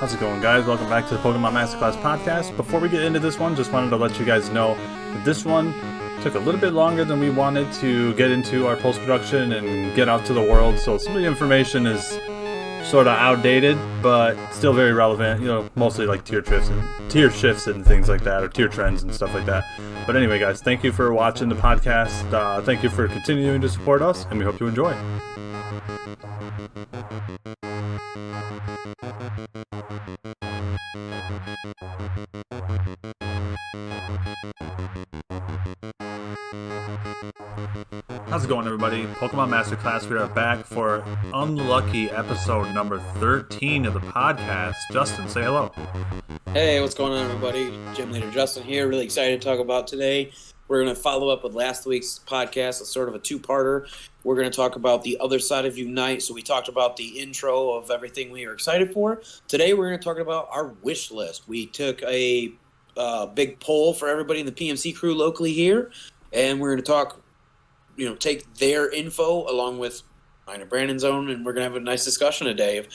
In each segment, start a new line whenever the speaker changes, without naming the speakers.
How's it going, guys? Welcome back to the Pokemon Masterclass podcast. Before we get into this one, just wanted to let you guys know that this one took a little bit longer than we wanted to get into our post-production and get out to the world, so some of the information is sort of outdated, but still very relevant, mostly like tier shifts and things like that, or tier trends and stuff like that. But anyway, guys, thank you for watching the podcast. Thank you for continuing to support us, and we hope you enjoy. How's it going, everybody? Pokemon Masterclass. We are back for unlucky episode number 13 of the podcast. Justin, say hello.
Hey, what's going on, everybody? Gym Leader Justin here. Really excited to talk about today. We're going to follow up with last week's podcast. It's sort of a two-parter. We're going to talk about the other side of Unite. So we talked about the intro of everything we are excited for. Today, we're going to talk about our wish list. We took a big poll for everybody in the PMC crew locally here, and we're going to talk, take their info along with mine and Brandon's own, and we're going to have a nice discussion today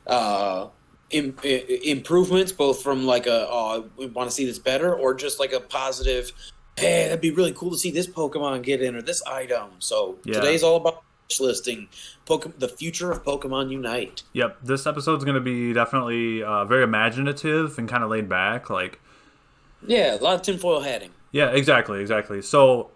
of improvements, both from like we want to see this better, or just like a positive, hey, that'd be really cool to see this Pokemon get in or this item. So Today's all about wish listing, the future of Pokemon Unite.
Yep, this episode's going to be definitely very imaginative and kind of laid back.
Yeah, a lot of tinfoil hatting.
Yeah, exactly. So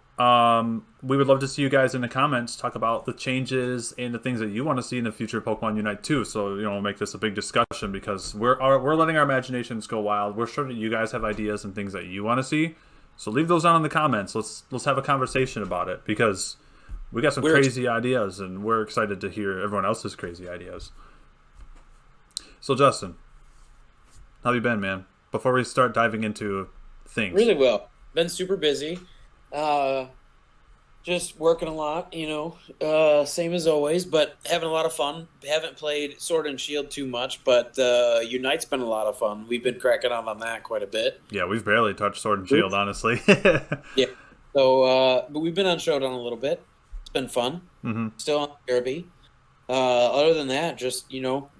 we would love to see you guys in the comments talk about the changes and the things that you want to see in the future of Pokemon Unite too. So we'll make this a big discussion because we're letting our imaginations go wild. We're sure that you guys have ideas and things that you want to see. So leave those down in the comments. Let's have a conversation about it because we got some crazy ideas and we're excited to hear everyone else's crazy ideas. So Justin, how have you been, man? Before we start diving into things.
Really well. Been super busy. Just working a lot, same as always, but having a lot of fun. Haven't played Sword and Shield too much, but Unite's been a lot of fun. We've been cracking out on that quite a bit.
Yeah, we've barely touched Sword and Shield, honestly.
Yeah. So, but we've been on Showdown a little bit. It's been fun. Mm-hmm. Still on Derby. Other than that, just,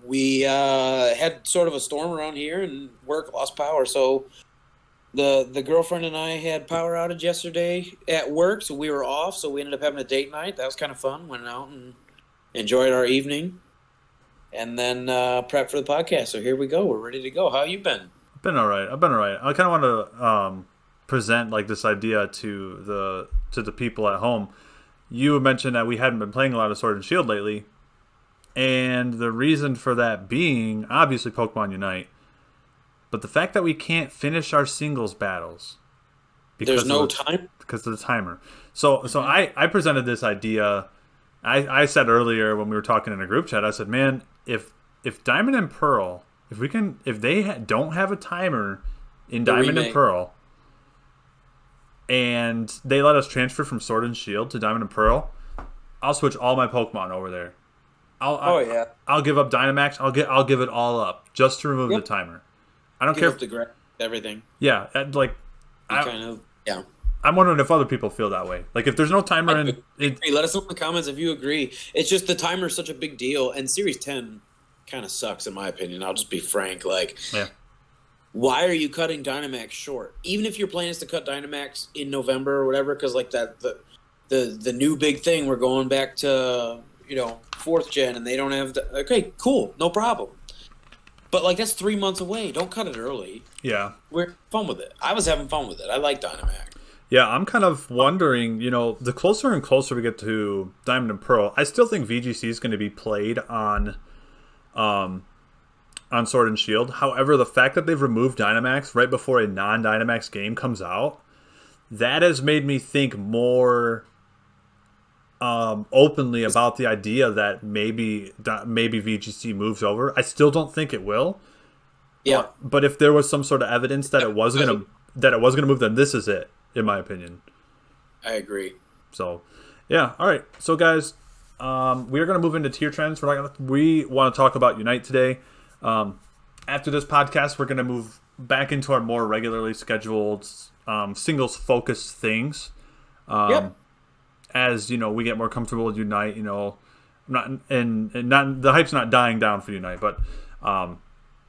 we had sort of a storm around here and work lost power, so the girlfriend and I had power outage yesterday at work, so we were off, so we ended up having a date night. That was kind of fun. Went out and enjoyed our evening, and then prepped for the podcast. So here we go. We're ready to go. How you been?
I've been all right. I kind of want to present this idea to the people at home. You mentioned that we hadn't been playing a lot of Sword and Shield lately, and the reason for that being obviously Pokemon Unite. But the fact that we can't finish our singles battles
because
because of the timer. So I presented this idea. I said earlier when we were talking in a group chat, I said, man, if Diamond and Pearl, if they don't have a timer in Diamond and Pearl, and they let us transfer from Sword and Shield to Diamond and Pearl, I'll switch all my Pokemon over there. I'll give up Dynamax. I'll give it all up just to remove the timer. I don't care
if everything.
Yeah, I'm wondering if other people feel that way. If there's no timer
let us know in the comments if you agree. It's just the timer is such a big deal, and Series 10 kind of sucks in my opinion. I'll just be frank. Why are you cutting Dynamax short? Even if your plan is to cut Dynamax in November or whatever, because the new big thing, we're going back to 4th gen, and they don't have okay, cool, no problem. But, that's 3 months away. Don't cut it early.
Yeah.
We're fun with it. I was having fun with it. I like Dynamax.
Yeah, I'm kind of wondering, the closer and closer we get to Diamond and Pearl, I still think VGC is going to be played on Sword and Shield. However, the fact that they've removed Dynamax right before a non-Dynamax game comes out, that has made me think more openly about the idea that maybe VGC moves over. I still don't think it will.
Yeah.
But if there was some sort of evidence that it was gonna move, then this is it, in my opinion.
I agree.
So, yeah. All right. So, guys, we are gonna move into tier trends. We want to talk about Unite today. After this podcast, we're gonna move back into our more regularly scheduled singles focused things.
Yep.
As we get more comfortable with Unite, not the hype's not dying down for Unite, but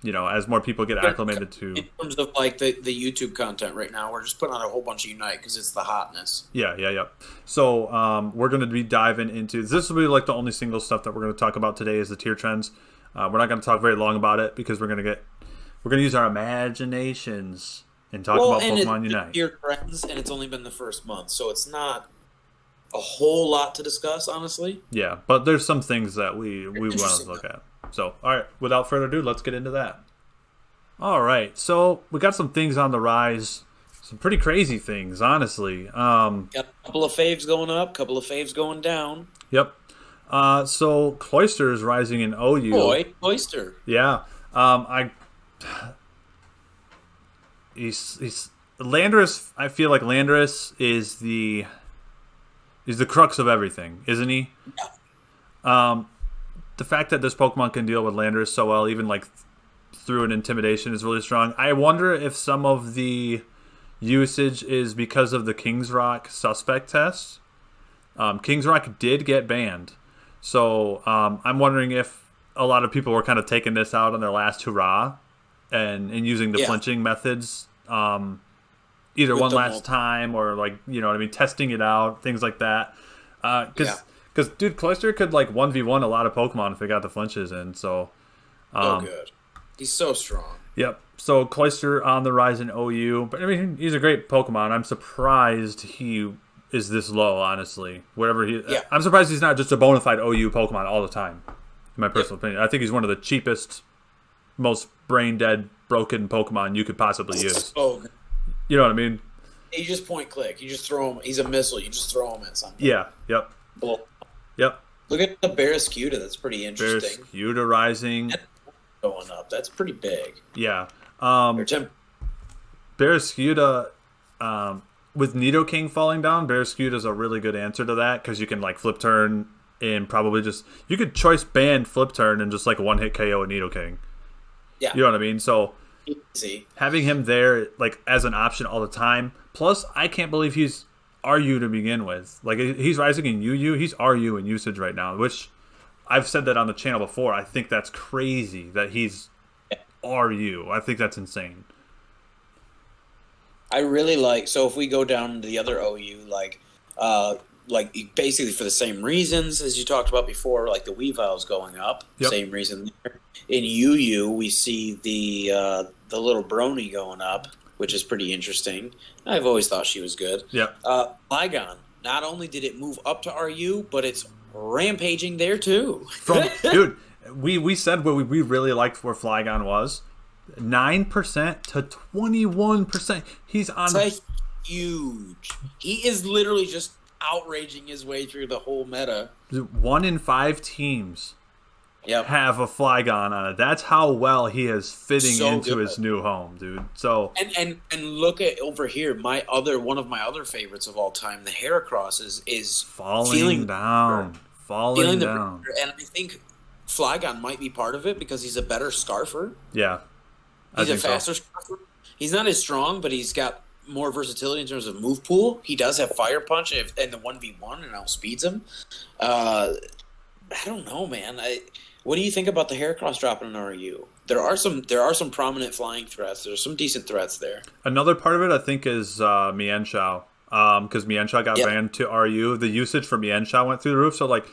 as more people get acclimated to.
In terms of like the YouTube content right now, we're just putting on a whole bunch of Unite because it's the hotness.
Yeah. So we're going to be diving into this. Will be like the only single stuff that we're going to talk about today is the tier trends. We're not going to talk very long about it because we're going to use our imaginations and talk about Pokemon Unite.
Tier trends, and it's only been the first month, so it's not a whole lot to discuss, honestly.
Yeah, but there's some things that we want to look at. So, all right, without further ado, let's get into that. All right, so we got some things on the rise. Some pretty crazy things, honestly. Got
a couple of faves going up, couple of faves going down.
Yep. So Cloyster is rising in OU.
Boy, Cloyster.
Yeah. He's Landorus. I feel like Landorus is the crux of everything, isn't he?
Yeah.
The fact that this Pokemon can deal with Landorus so well, even like through an intimidation, is really strong. I wonder if some of the usage is because of the King's Rock suspect test. King's Rock did get banned, so I'm wondering if a lot of people were kind of taking this out on their last hurrah and using the flinching methods, either one last time or like testing it out, things like that. Because dude, Cloyster could like 1v1 a lot of Pokemon if they got the flinches in. So,
good. He's so strong.
Yep. So Cloyster on the rise in OU, but I mean he's a great Pokemon. I'm surprised he is this low. Honestly, I'm surprised he's not just a bona fide OU Pokemon all the time. In my personal opinion, I think he's one of the cheapest, most brain dead, broken Pokemon you could possibly use.
Oh, good.
You know what I mean?
You just point click. You just throw him. He's a missile. You just throw him at something.
Yeah. Yep.
Well,
yep.
Look at the Barrascuda. That's pretty interesting.
Barrascuda rising.
That's going up. That's pretty big.
Yeah. Barrascuda, with Nidoking falling down, Barrascuda is a really good answer to that because you can like flip turn and probably you could choice ban flip turn and just like one hit KO a Nidoking.
Yeah.
You know what I mean? So
easy.
Having him there like as an option all the time. Plus, I can't believe he's RU to begin with. Like he's rising in UU. He's RU in usage right now, which I've said that on the channel before. I think that's crazy that he's RU. I think that's insane.
I really like. So if we go down to the other OU, like basically for the same reasons as you talked about before, like the Weavile's going up.
Yep.
Same reason there. In UU, we see the little Brony going up, which is pretty interesting. I've always thought she was good.
Yeah.
Flygon. Not only did it move up to RU, but it's rampaging there too.
Dude, we said what we really liked where Flygon was. 9% to 21%. He's on.
It's huge. He is literally just outraging his way through the whole meta.
1 in 5 teams have a Flygon on it. That's how well he is fitting into his new home, dude. So
and look at over here, one of my other favorites of all time, the Heracross is
falling down.
And I think Flygon might be part of it because he's a better Scarfer.
Yeah.
He's a faster Scarfer. He's not as strong, but he's got more versatility in terms of move pool. He does have Fire Punch and the 1v1 and outspeeds him. I don't know, man. What do you think about the Heracross dropping an RU? There are some prominent flying threats. There's some decent threats there.
Another part of it, I think, is Mienshao. Because Mienshao got banned to RU. The usage for Mienshao went through the roof. So, like,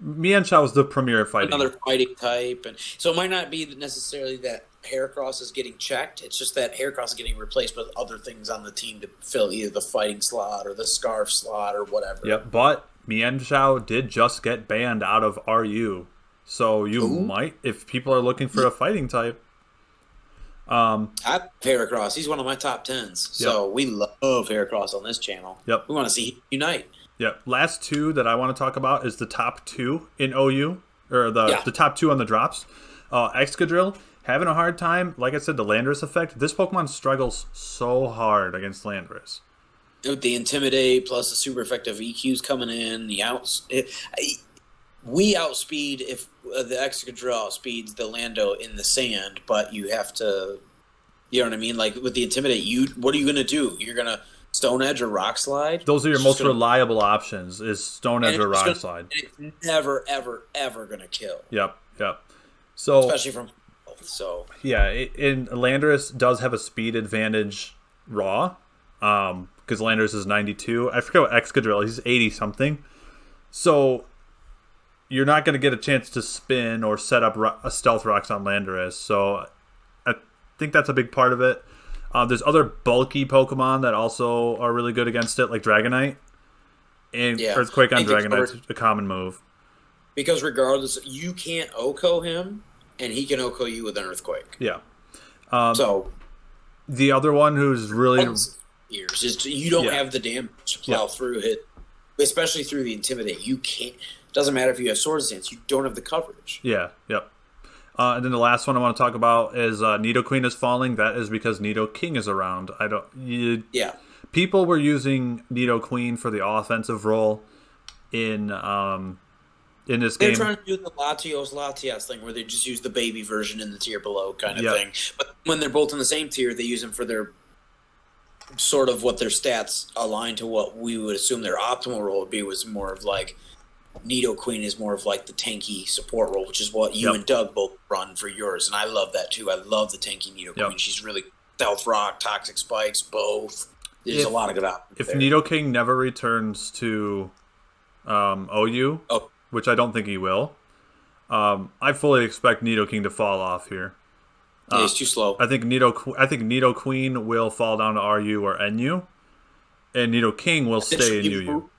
Mienshao is the premier fighting.
Another fighting type. And so it might not be necessarily that Heracross is getting checked. It's just that Heracross is getting replaced with other things on the team to fill either the fighting slot or the Scarf slot or whatever.
Yep, but Mienshao did just get banned out of RU. So you might, if people are looking for a fighting type.
I have Heracross. He's one of my top 10s. So we love Heracross on this channel.
Yep.
We want to see him unite.
Yep. Last two that I want to talk about is the top 2 in OU, or the top 2 on the drops. Excadrill, having a hard time. Like I said, the Landorus effect. This Pokemon struggles so hard against Landorus.
With the Intimidate plus the super effective EQs coming in, we outspeed if the Excadrill outspeeds the Lando in the sand, but you have to, you know what I mean? Like with the Intimidate, what are you going to do? You're going to Stone Edge or Rock Slide?
Those are your most reliable options, is Stone Edge or Rock Slide.
It's never, ever, ever going to kill.
Yep. So
especially from So
Yeah, and Landorus does have a speed advantage raw, because Landorus is 92. I forget what Excadrill, he's 80 something. So you're not going to get a chance to spin or set up a Stealth Rocks on Landorus. So I think that's a big part of it. There's other bulky Pokemon that also are really good against it, like Dragonite. And Earthquake on Dragonite's a common move.
Because regardless, you can't OHKO him, and he can OHKO you with an Earthquake.
Yeah.
So
the other one who's really...
you don't have the damage to plow through it, especially through the Intimidate. You can't... Doesn't matter if you have Swords Dance, you don't have the coverage.
Yeah, yep. And then the last one I want to talk about is Nidoqueen is falling. That is because Nidoking is around. People were using Nidoqueen for the offensive role in this game.
They're trying to do the Latios thing where they just use the baby version in the tier below kind of thing. But when they're both in the same tier, they use them for their sort of what their stats align to what we would assume their optimal role would be, was more of like Nidoqueen is more of like the tanky support role, which is what you and Doug both run for yours. And I love that too. I love the tanky Nidoqueen. She's really Stealth Rock, Toxic Spikes, both. There's a lot of good options.
If Nidoking never returns to OU, which I don't think he will, I fully expect Nidoking to fall off here.
Yeah, he's too slow.
I think Nidoqueen will fall down to RU or NU, and Nidoking will stay in UU.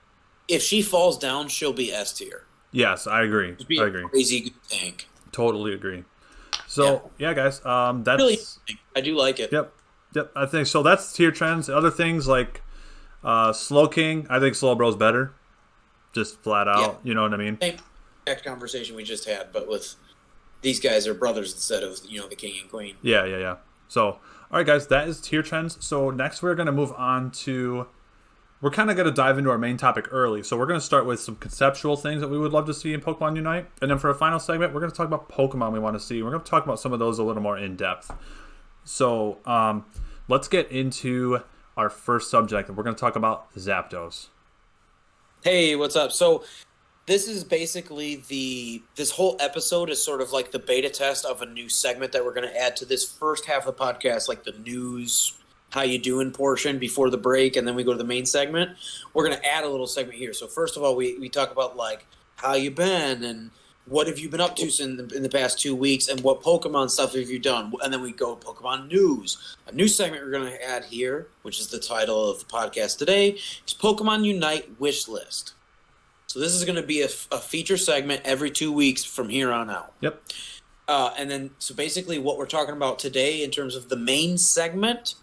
If she falls down, she'll be S tier.
Yes, I agree.
I agree. Crazy good tank.
Totally agree. So guys, that's
really. I do like it.
Yep. I think so. That's tier trends. Other things like Slowking, I think Slowbro's better. Just flat out. You know what I mean?
Same exact conversation we just had, but with these guys are brothers instead of the king and queen.
Yeah. So, all right, guys, that is tier trends. So next we're going to move on to. We're kind of going to dive into our main topic early. So we're going to start with some conceptual things that we would love to see in Pokemon Unite. And then for our final segment, we're going to talk about Pokemon we want to see. We're going to talk about some of those a little more in depth. So let's get into our first subject. We're going to talk about Zapdos.
Hey, what's up? So this is basically this whole episode is sort of like the beta test of a new segment that we're going to add to this first half of the podcast, like the news, how you doing portion before the break, and then we go to the main segment. We're going to add a little segment here. So first of all, we talk about like how you been and what have you been up to in the past 2 weeks, and what Pokemon stuff have you done, and then we go Pokemon news. A new segment we're going to add here, which is the title of the podcast today, is Pokemon Unite Wish List. So this is going to be a feature segment every 2 weeks from here on out.
Yep.
And then so basically what we're talking about today in terms of the main segment,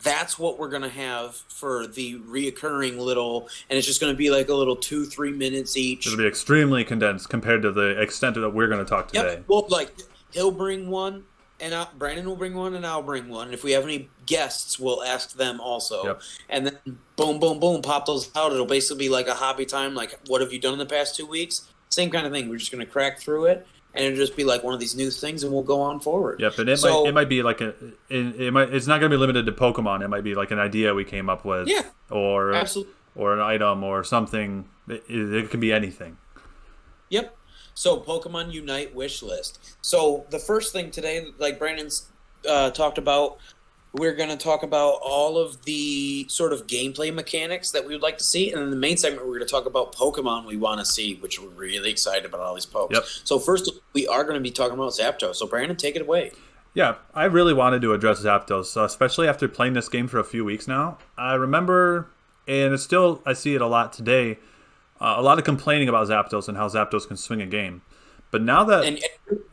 that's what we're going to have for the reoccurring little, and it's just going to be like a little 2-3 minutes each.
It'll be extremely condensed compared to the extent that we're going to talk today.
Yep. Well, like he'll bring one, and Brandon will bring one, and I'll bring one. And if we have any guests, we'll ask them also.
Yep.
And then boom, boom, boom, pop those out. It'll basically be like a hobby time, like what have you done in the past 2 weeks? Same kind of thing. We're just going to crack through it. And it'll just be like one of these new things, and we'll go on forward.
Yep, and it might be like it's not going to be limited to Pokemon. It might be like an idea we came up with, or
absolutely,
or an item or something. It can be anything.
Yep. So Pokemon Unite wish list. So the first thing today, like Brandon's talked about, we're going to talk about all of the sort of gameplay mechanics that we would like to see. And in the main segment, we're going to talk about Pokemon we want to see, which we're really excited about all these pokes.
Yep.
So first, we are going to be talking about Zapdos. So Brandon, take it away.
Yeah, I really wanted to address Zapdos, especially after playing this game for a few weeks now. I remember, and it's still, I see it a lot today, a lot of complaining about Zapdos and how Zapdos can swing a game. But now that...
And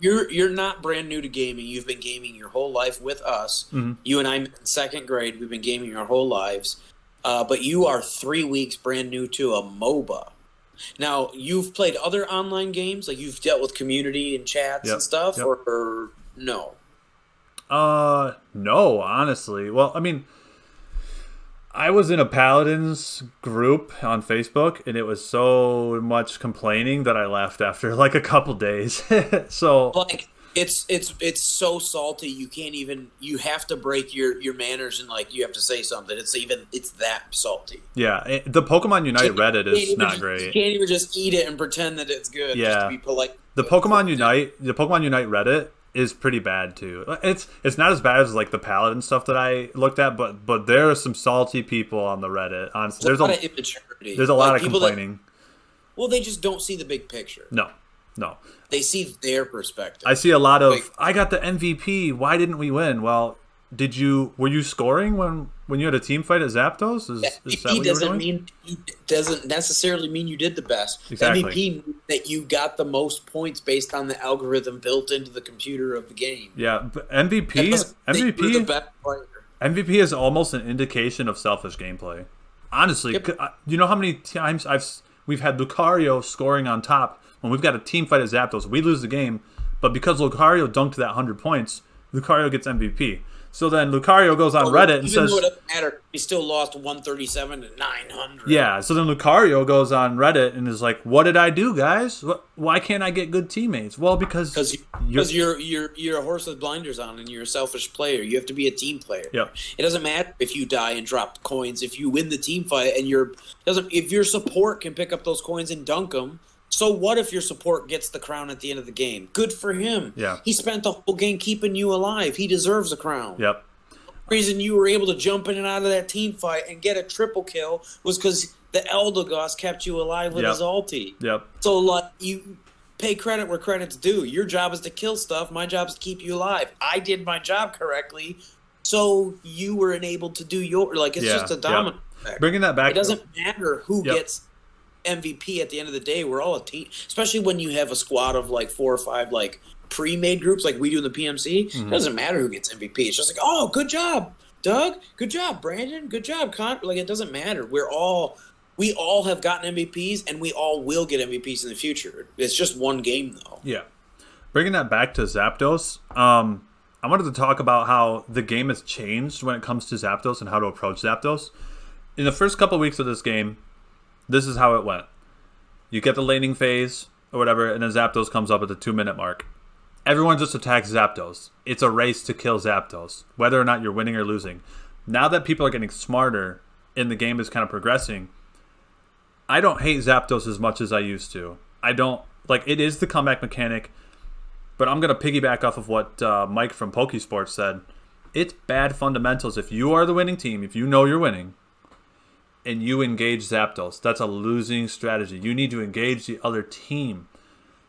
you're not brand new to gaming. You've been gaming your whole life with us.
Mm-hmm.
You and I in second grade. We've been gaming our whole lives. But you are 3 weeks brand new to a MOBA. Now, you've played other online games? Like you've dealt with community and chats and stuff?
Yep.
Or no?
No, honestly. Well, I mean... I was in a Paladins group on Facebook, and it was so much complaining that I left after like a couple days. So
like it's so salty you can't even, you have to break your manners and like you have to say something. It's that salty.
Yeah, the Pokemon Unite Reddit is not great.
You can't even just eat it and pretend that it's good.
Yeah,
just to be polite.
The Pokemon Unite Reddit is pretty bad too. It's not as bad as like the Paladin stuff that I looked at, but there are some salty people on the Reddit. Honestly,
there's a lot of immaturity.
There's a lot of complaining.
Well, they just don't see the big picture.
No.
They see their perspective.
I see a lot of, I got the MVP. Why didn't we win? Well, were you scoring when you had a team fight at Zapdos? Is that what you were doing?
Doesn't necessarily mean you did the best.
Exactly.
MVP means that you got the most points based on the algorithm built into the computer of the game.
Yeah, but MVP
the best player.
MVP is almost an indication of selfish gameplay. Honestly, you know how many times we've had Lucario scoring on top when we've got a team fight at Zapdos, we lose the game, but because Lucario dunked that 100 points, Lucario gets MVP. So then Lucario goes on Reddit and says,
"Even though it doesn't matter, he still lost 137 to 900."
Yeah. So then Lucario goes on Reddit and is like, "What did I do, guys? Why can't I get good teammates?" Well, because
you're a horse with blinders on, and you're a selfish player. You have to be a team player.
Yep.
It doesn't matter if you die and drop coins. If you win the team fight and if your support can pick up those coins and dunk them. So what if your support gets the crown at the end of the game? Good for him.
Yeah.
He spent the whole game keeping you alive. He deserves a crown.
Yep.
The reason you were able to jump in and out of that team fight and get a triple kill was because the Eldegoss kept you alive with his ulti.
Yep.
So you pay credit where credit's due. Your job is to kill stuff. My job is to keep you alive. I did my job correctly, so you were enabled to do it's just a domino effect.
Bringing that back.
It doesn't matter who gets MVP at the end of the day. We're all a team, especially when you have a squad of like 4 or 5 like pre-made groups like we do in the PMC. It doesn't matter who gets MVP. It's just like, oh, good job, Doug. Good job, Brandon. Good job, Con. Like, it doesn't matter. We all have gotten MVPs, and we all will get MVPs in the future. It's just one game, though.
Yeah. Bringing that back to Zapdos, I wanted to talk about how the game has changed when it comes to Zapdos and how to approach Zapdos. In the first couple of weeks of this game, this is how it went. You get the laning phase or whatever, and then Zapdos comes up at the 2-minute mark. Everyone just attacks Zapdos. It's a race to kill Zapdos, whether or not you're winning or losing. Now that people are getting smarter and the game is kind of progressing, I don't hate Zapdos as much as I used to. I don't, it is the comeback mechanic, but I'm going to piggyback off of what Mike from Pokesports said. It's bad fundamentals. If you are the winning team, if you know you're winning, and you engage Zapdos, that's a losing strategy. You need to engage the other team.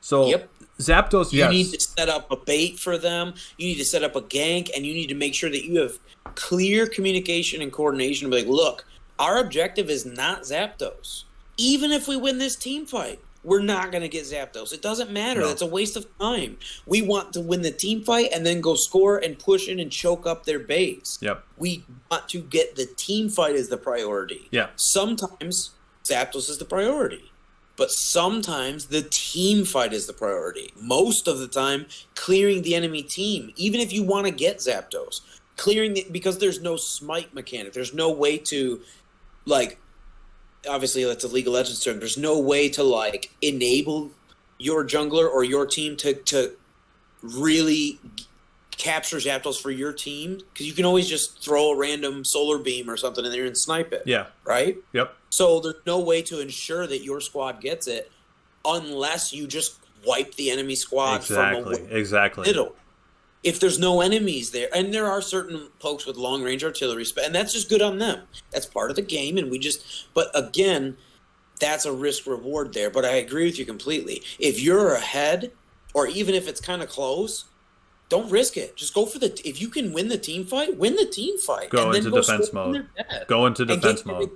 So Zapdos,
you need to set up a bait for them. You need to set up a gank, and you need to make sure that you have clear communication and coordination. Be like, look, our objective is not Zapdos. Even if we win this team fight, we're not going to get Zapdos. It doesn't matter. No. That's a waste of time. We want to win the team fight and then go score and push in and choke up their base.
Yep.
We want to get the team fight as the priority.
Yeah.
Sometimes Zapdos is the priority, but sometimes the team fight is the priority. Most of the time, clearing the enemy team, even if you want to get Zapdos, because there's no smite mechanic. There's no way to, obviously that's a League of Legends term. There's no way to enable your jungler or your team to really capture Zapdos for your team, because you can always just throw a random solar beam or something in there and snipe it.
Yeah.
Right?
Yep.
So there's no way to ensure that your squad gets it unless you just wipe the enemy squad from
the
middle. If there's no enemies there, and there are certain folks with long-range artillery, and that's just good on them. That's part of the game, and but again, that's a risk-reward there. But I agree with you completely. If you're ahead, or even if it's kind of close, don't risk it. Just go for if you can win the team fight, win the team fight.
Go into defense mode. Go into defense mode.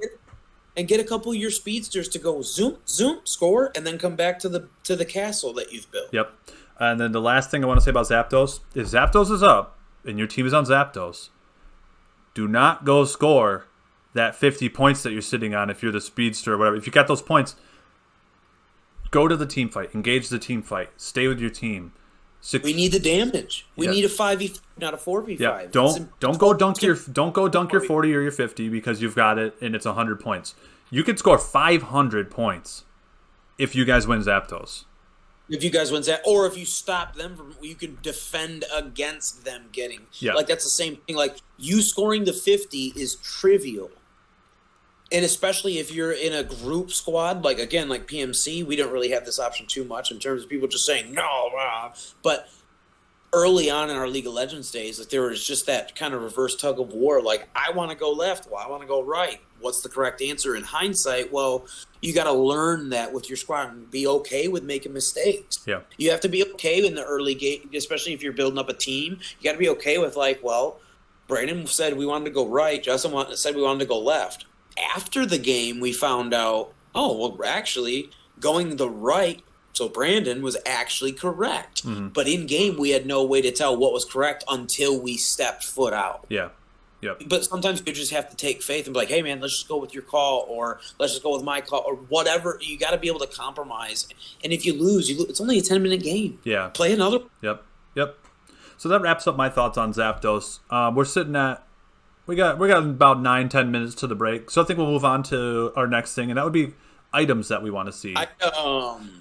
And get a couple of your speedsters to go zoom, score, and then come back to the castle that you've built.
Yep. And then the last thing I want to say about Zapdos, if Zapdos is up and your team is on Zapdos, do not go score that 50 points that you're sitting on if you're the speedster or whatever. If you got those points, go to the team fight. Engage the team fight. Stay with your team.
We need the damage. We need a 5v5, not a 4v5.
Yeah. Don't go dunk your 40 or your 50 because you've got it and it's 100 points. You could score 500 points if you guys win Zapdos.
If you guys win that, or if you stop them from, you can defend against them getting.
Yeah.
That's the same thing. You scoring the 50 is trivial. And especially if you're in a group squad, like PMC, we don't really have this option too much in terms of people just saying, no. But early on in our League of Legends days, like there was just that kind of reverse tug of war. Like, I want to go left, well, I want to go right. What's the correct answer? In hindsight, well, you got to learn that with your squad and be okay with making mistakes.
Yeah.
You have to be okay in the early game, especially if you're building up a team. You got to be okay with, like, well, Brandon said we wanted to go right. Justin said we wanted to go left. After the game, we found out, oh, well, actually, going the right, so Brandon was actually correct.
Mm-hmm.
But in game, we had no way to tell what was correct until we stepped foot out.
Yeah. Yep.
But sometimes you just have to take faith and be like, hey, man, let's just go with your call, or let's just go with my call, or whatever. You got to be able to compromise. And if you lose, it's only a 10-minute game.
Yeah.
Play another.
Yep. So that wraps up my thoughts on Zapdos. We're sitting at we got about 9-10 minutes to the break. So I think we'll move on to our next thing, and that would be items that we want to see.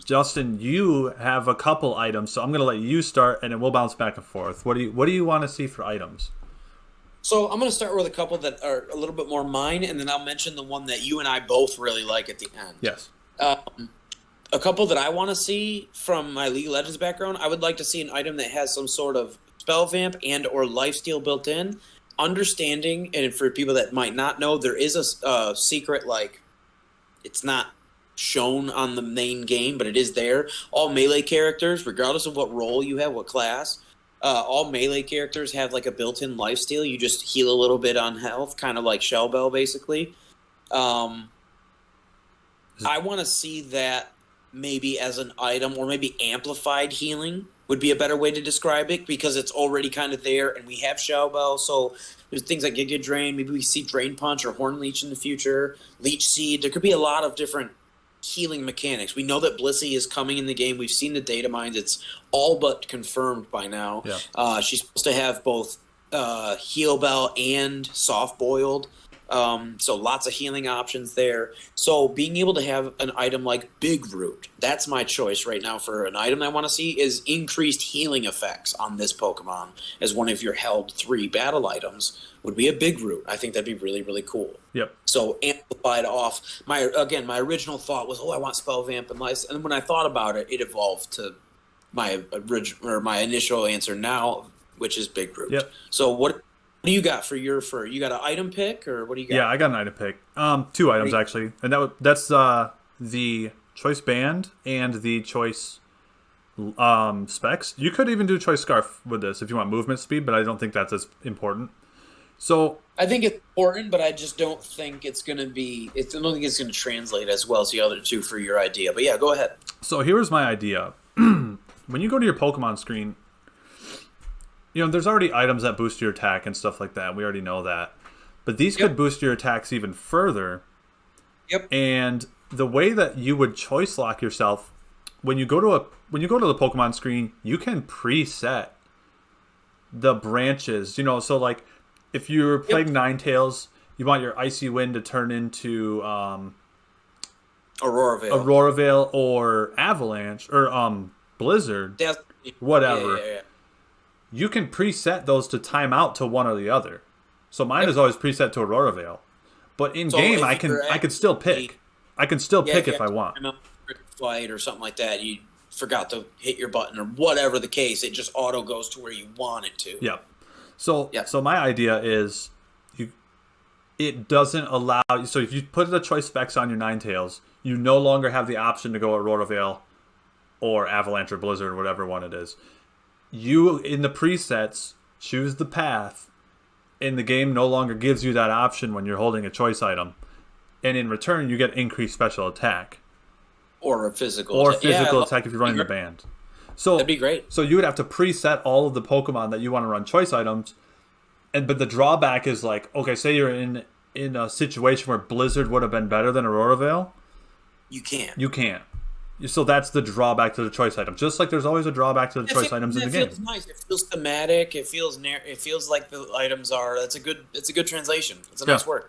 Justin, you have a couple items, so I'm going to let you start, and then we'll bounce back and forth. What do you want to see for items?
So I'm going to start with a couple that are a little bit more mine, and then I'll mention the one that you and I both really like at the end.
Yes.
A couple that I want to see from my League of Legends background, I would like to see an item that has some sort of spell vamp and or lifesteal built in. Understanding, and for people that might not know, there is a secret, like, it's not shown on the main game, but it is there. All melee characters, regardless of what role you have, what class, all melee characters have like a built-in lifesteal. You just heal a little bit on health, kind of like Shell Bell, basically. I want to see that maybe as an item, or maybe amplified healing would be a better way to describe it, because it's already kind of there, and we have Shell Bell, so there's things like Giga Drain. Maybe we see Drain Punch or Horn Leech in the future, Leech Seed. There could be a lot of different healing mechanics. We know that Blissey is coming in the game. We've seen the data mines. It's all but confirmed by now.
Yeah.
She's supposed to have both Heal Bell and Soft Boiled. So lots of healing options there. So being able to have an item like Big Root, that's my choice right now for an item I want to see, is increased healing effects on this Pokemon as one of your held 3 battle items would be a Big Root. I think that'd be really, really cool.
Yep.
So amplified off. My original thought was, I want Spell Vamp and Life. And when I thought about it, it evolved to my initial answer now, which is Big Root.
Yep.
So what do you got for you got an item pick, or what do you got?
Yeah, I got an item pick. 2 items actually, and that's the choice band and the choice specs. You could even do choice scarf with this if you want movement speed, but I don't think that's as important. So
I think it's important, but I just don't think it's going to be. I don't think it's going to translate as well as the other 2 for your idea. But yeah, go ahead.
So here's my idea. When you go to your Pokemon screen, there's already items that boost your attack and stuff like that. We already know that. But these could boost your attacks even further.
Yep. And
the way that you would choice lock yourself, when you go to the Pokemon screen, you can preset the branches. So like if you're playing Ninetales, you want your Icy Wind to turn into
Aurora Veil.
Or Avalanche or Blizzard. Whatever.
Yeah.
You can preset those to time out to one or the other. So mine is always preset to Aurora Veil. But in game, I can still pick. I can still pick if I want.
Flight or something like that. You forgot to hit your button or whatever the case. It just auto goes to where you want it to.
Yep. So my idea is it doesn't allow. So if you put the choice specs on your Ninetales, you no longer have the option to go Aurora Veil or Avalanche or Blizzard or whatever one it is. You, in the presets, choose the path, and the game no longer gives you that option when you're holding a choice item. And in return, you get increased special attack.
Or a physical
attack if you're running the band. So
that'd be great.
So you would have to preset all of the Pokemon that you want to run choice items. But the drawback is like, okay, say you're in a situation where Blizzard would have been better than Aurora Veil.
You can't.
You can't. So that's the drawback to the choice item. Just like there's always a drawback to the choice items in the game.
It feels nice. It feels thematic. It feels like the items are. It's a good translation. It's a nice word.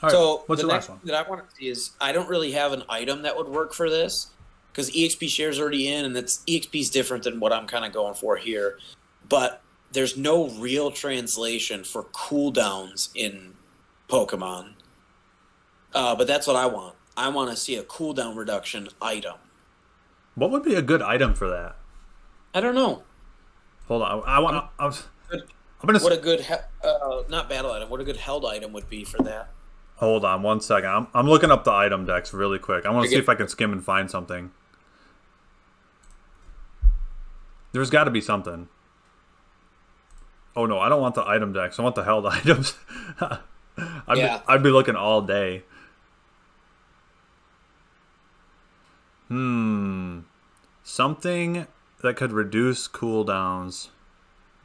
All right.
So
what's
the
the
next
last one
that I want to see is I don't really have an item that would work for this because EXP share's already in, and EXP is different than what I'm kind of going for here. But there's no real translation for cooldowns in Pokemon. But that's what I want. I want to see a cooldown reduction item.
What would be a good item for that?
I don't know.
Hold on.
Good-
I'm gonna.
What a good, not battle item. What a good held item would be for that.
Hold on 1 second. I'm looking up the item decks really quick. I want to see
Forget-
if I can skim and find something. There's got to be something. Oh no, I don't want the item decks. I want the held items. I'd be looking all day. Something that could reduce cooldowns.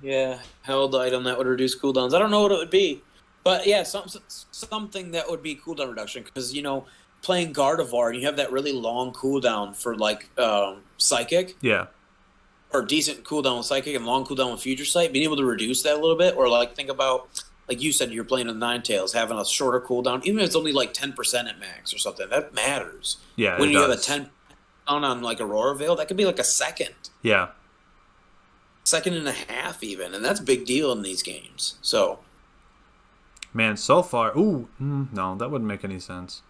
Yeah, held item that would reduce cooldowns. I don't know what it would be, but yeah, something that would be cooldown reduction because playing Gardevoir and you have that really long cooldown for like Psychic.
Yeah.
Or decent cooldown with Psychic and long cooldown with Future Sight, being able to reduce that a little bit, or like think about, like you said, you're playing with Ninetales, having a shorter cooldown, even if it's only like 10% at max or something, that matters.
Yeah,
when you have a 10 on like Aurora Veil, that could be like a second.
Yeah.
Second and a half even, and that's a big deal in these games. So,
man, so far, no, that wouldn't make any sense.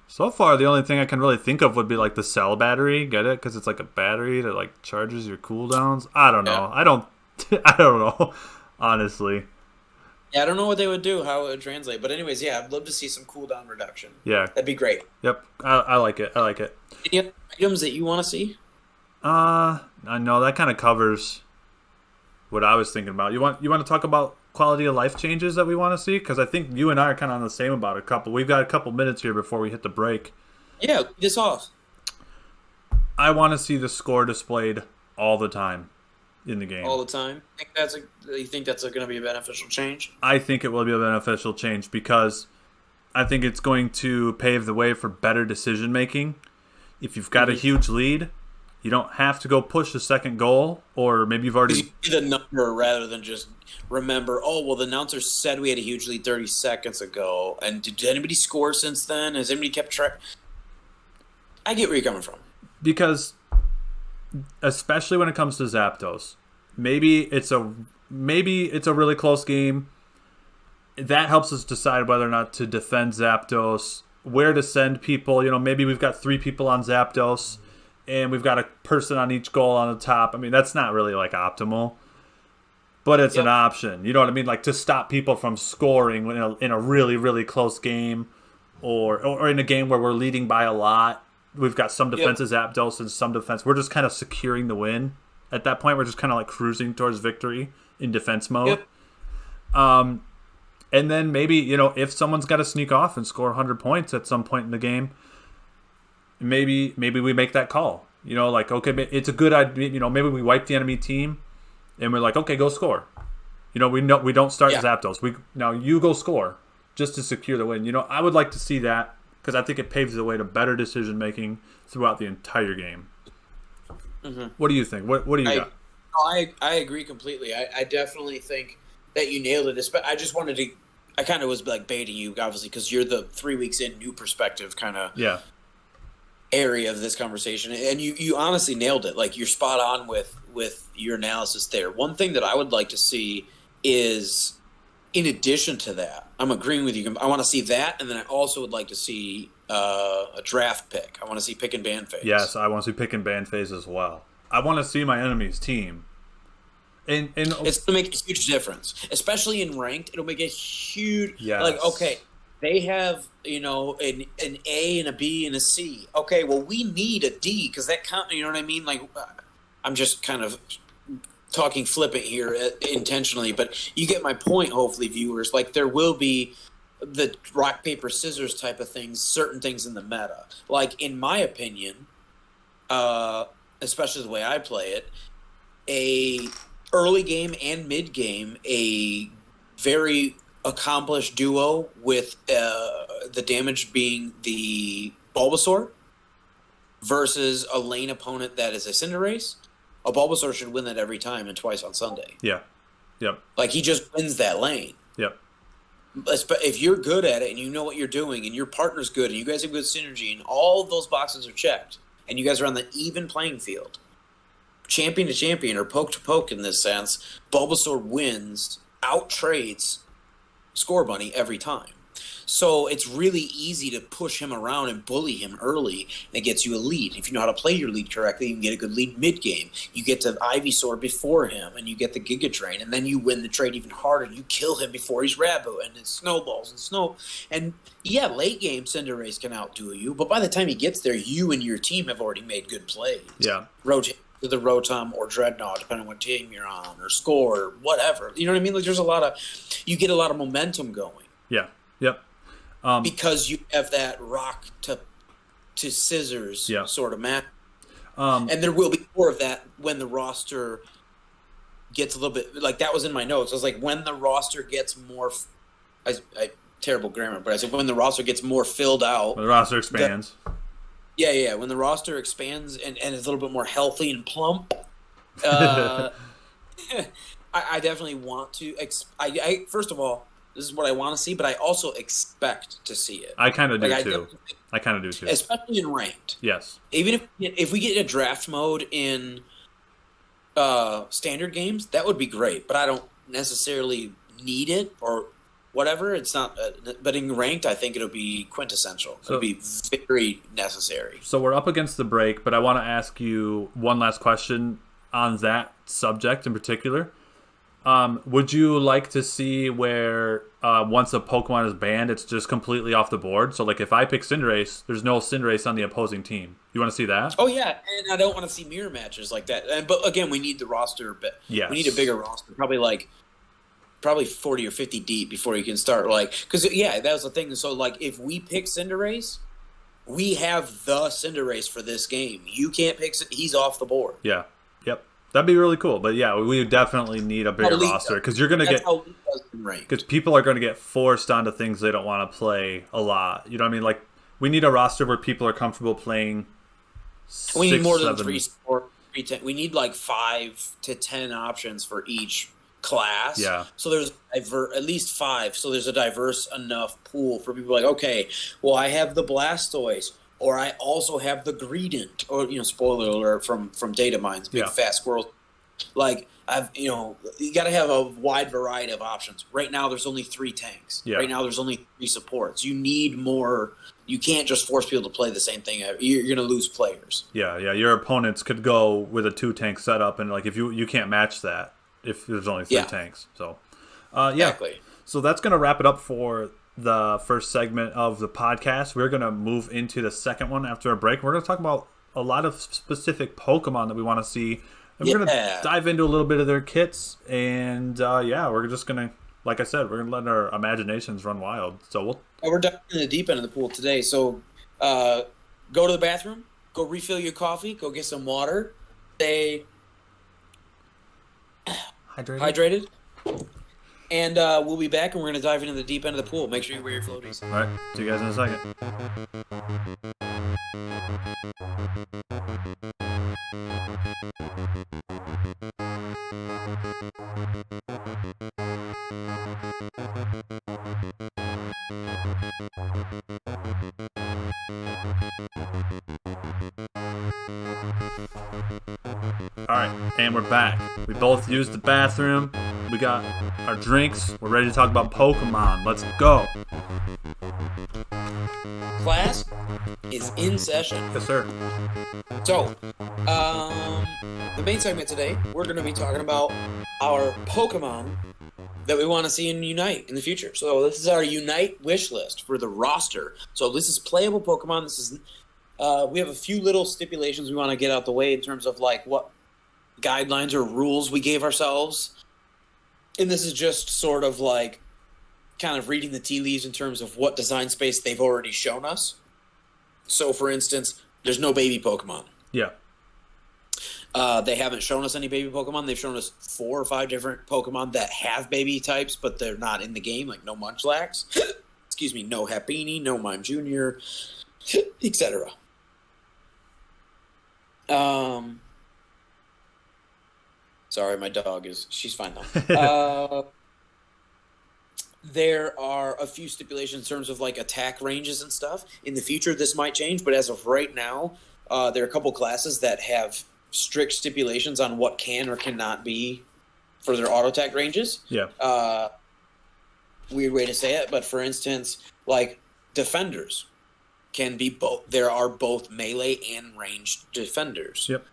So far, the only thing I can really think of would be like the cell battery. Get it? Because it's like a battery that like charges your cooldowns. I don't know. I don't know. Honestly.
Yeah, I don't know what they would do, how it would translate. But anyways, yeah, I'd love to see some cooldown reduction.
Yeah,
that'd be great.
Yep, I like it. I like it.
Any other items that you want to see?
I know that kind of covers what I was thinking about. You want to talk about quality of life changes that we want to see? Because I think you and I are kind of on the same about a couple. We've got a couple minutes here before we hit the break.
Yeah, lead this off.
I want to see the score displayed all the time in the game.
All the time? You think that's going to be a beneficial change?
I think it will be a beneficial change because I think it's going to pave the way for better decision making. If you've got a huge lead, you don't have to go push the second goal, or maybe you've already...
You see the number rather than just remember, oh, well, the announcer said we had a huge lead 30 seconds ago, and did anybody score since then? Has anybody kept track? I get where you're coming from.
Because, especially when it comes to Zapdos, maybe it's a really close game. That helps us decide whether or not to defend Zapdos, where to send people. Maybe we've got 3 people on Zapdos, and we've got a person on each goal on the top. I mean, that's not really like optimal, but it's an option. You know what I mean? Like to stop people from scoring in a really, really close game, or in a game where we're leading by a lot. We've got some defenses Zapdos and some defense. We're just kind of securing the win. At that point, we're just kind of like cruising towards victory in defense mode. And then maybe, if someone's got to sneak off and score 100 points at some point in the game, maybe we make that call. Like, okay, it's a good idea. Maybe we wipe the enemy team and we're like, okay, go score. We don't start Zapdos. Now you go score just to secure the win. I would like to see that because I think it paves the way to better decision making throughout the entire game. Mm-hmm. What do you think? What do you got?
I agree completely. I definitely think that you nailed it. I kind of was like baiting you, obviously, because you're the 3 weeks in new perspective kind of area of this conversation, and you honestly nailed it. Like you're spot on with your analysis there. One thing that I would like to see is, in addition to that, I'm agreeing with you. I want to see that, and then I also would like to see a draft pick. I want to see pick and ban phase.
Yes, I want to see pick and ban phase as well. I want to see my enemy's team. And it's
going to make a huge difference, especially in ranked. It'll make a huge like okay, they have an A and a B and a C. Okay, well we need a D because that count. You know what I mean? Like I'm just kind of talking flippant here intentionally, but you get my point. Hopefully, viewers, like there will be the rock paper scissors type of things. Certain things in the meta, like in my opinion, especially the way I play it, a early game and mid game, a very accomplished duo with the damage being the Bulbasaur versus a lane opponent that is a Cinderace. A Bulbasaur should win that every time and twice on Sunday.
Yeah. Yep.
Like he just wins that lane.
Yep.
If you're good at it and you know what you're doing and your partner's good and you guys have good synergy and all of those boxes are checked and you guys are on the even playing field, champion to champion or poke to poke in this sense, Bulbasaur wins, out trades Score Bunny every time. So it's really easy to push him around and bully him early, and it gets you a lead. If you know how to play your lead correctly, you can get a good lead mid-game. You get to Ivysaur before him, and you get the Giga Drain, and then you win the trade even harder. You kill him before he's Rabu, and it snowballs and And yeah, late game Cinderace can outdo you, but by the time he gets there, you and your team have already made good plays.
Yeah.
Rotate to the Rotom or Dreadnought, depending on what team you're on, or Score, or whatever. You know what I mean? Like, you get a lot of momentum going.
Yeah. Yep.
Because you have that rock to scissors sort of match. And there will be more of that when the roster gets a little bit, like that was in my notes. I was like, when the roster gets more, terrible grammar, but I said when the roster gets more filled out.
When the roster expands.
When the roster expands and is a little bit more healthy and plump, I definitely want to. First of all, this is what I want to see, but I also expect to see it.
I kind of do too. I kind of do too,
especially in ranked.
Yes.
Even if we get a draft mode in standard games, that would be great. But I don't necessarily need it or whatever. It's not. But in ranked, I think it'll be quintessential. It'll be very necessary.
So we're up against the break, but I want to ask you one last question on that subject in particular. Would you like to see where once a Pokemon is banned, it's just completely off the board? So, like, if I pick Cinderace, there's no Cinderace on the opposing team. You want to see that?
Oh, yeah, and I don't want to see mirror matches like that. But, again, we need the roster.
Yes.
We need a bigger roster, probably 40 or 50 deep before you can start, because, that was the thing. So, if we pick Cinderace, we have the Cinderace for this game. You can't pick – he's off the board.
Yeah. Yep. That'd be really cool, but yeah, we definitely need a bigger roster because you're gonna because people are gonna get forced onto things they don't want to play a lot. You know what I mean? Like we need a roster where people are comfortable playing.
We need more than 3, 4, 3, 10. We need 5 to 10 options for each class.
Yeah.
So there's at least 5. So there's a diverse enough pool for people. Okay, well I have the Blastoise. Or I also have the Greedent, or spoiler alert from data mines, big fat squirrels. You got to have a wide variety of options. Right now, there's only 3 tanks.
Yeah.
Right now, there's only 3 supports. You need more. You can't just force people to play the same thing. You're going to lose players.
Yeah. Your opponents could go with a 2-tank setup, and if you can't match that if there's only 3 tanks. So,
Exactly.
So that's going to wrap it up for the first segment of the podcast. We're going to move into the second one after a break. We're going to talk about a lot of specific Pokemon that we want to see. And we're going to dive into a little bit of their kits. And, we're just going to, like I said, we're going to let our imaginations run wild. So
we're diving in the deep end of the pool today. So go to the bathroom, go refill your coffee, go get some water. Stay hydrated. And we'll be back, and we're going to dive into the deep end of the pool. Make sure you wear your floaties.
All right. See you guys in a second. All right, and we're back. We both used the bathroom. We got our drinks. We're ready to talk about Pokemon. Let's go.
Class is in session.
Yes, sir.
So, the main segment today, we're going to be talking about our Pokemon that we want to see in Unite in the future. So this is our Unite wish list for the roster. So this is playable Pokemon. This is we have a few little stipulations we want to get out the way in terms of what guidelines or rules we gave ourselves. And this is just sort of kind of reading the tea leaves in terms of what design space they've already shown us. So, for instance, there's no baby Pokemon.
Yeah.
They haven't shown us any baby Pokemon. They've shown us 4 or 5 different Pokemon that have baby types, but they're not in the game, like no Munchlax. Excuse me, no Happiny, no Mime Jr., etc. Sorry, my dog she's fine though. There are a few stipulations in terms of attack ranges and stuff. In the future, this might change, but as of right now, there are a couple classes that have strict stipulations on what can or cannot be for their auto attack ranges.
Yeah.
weird way to say it, but for instance, like defenders can be both. There are both melee and ranged defenders.
Yep.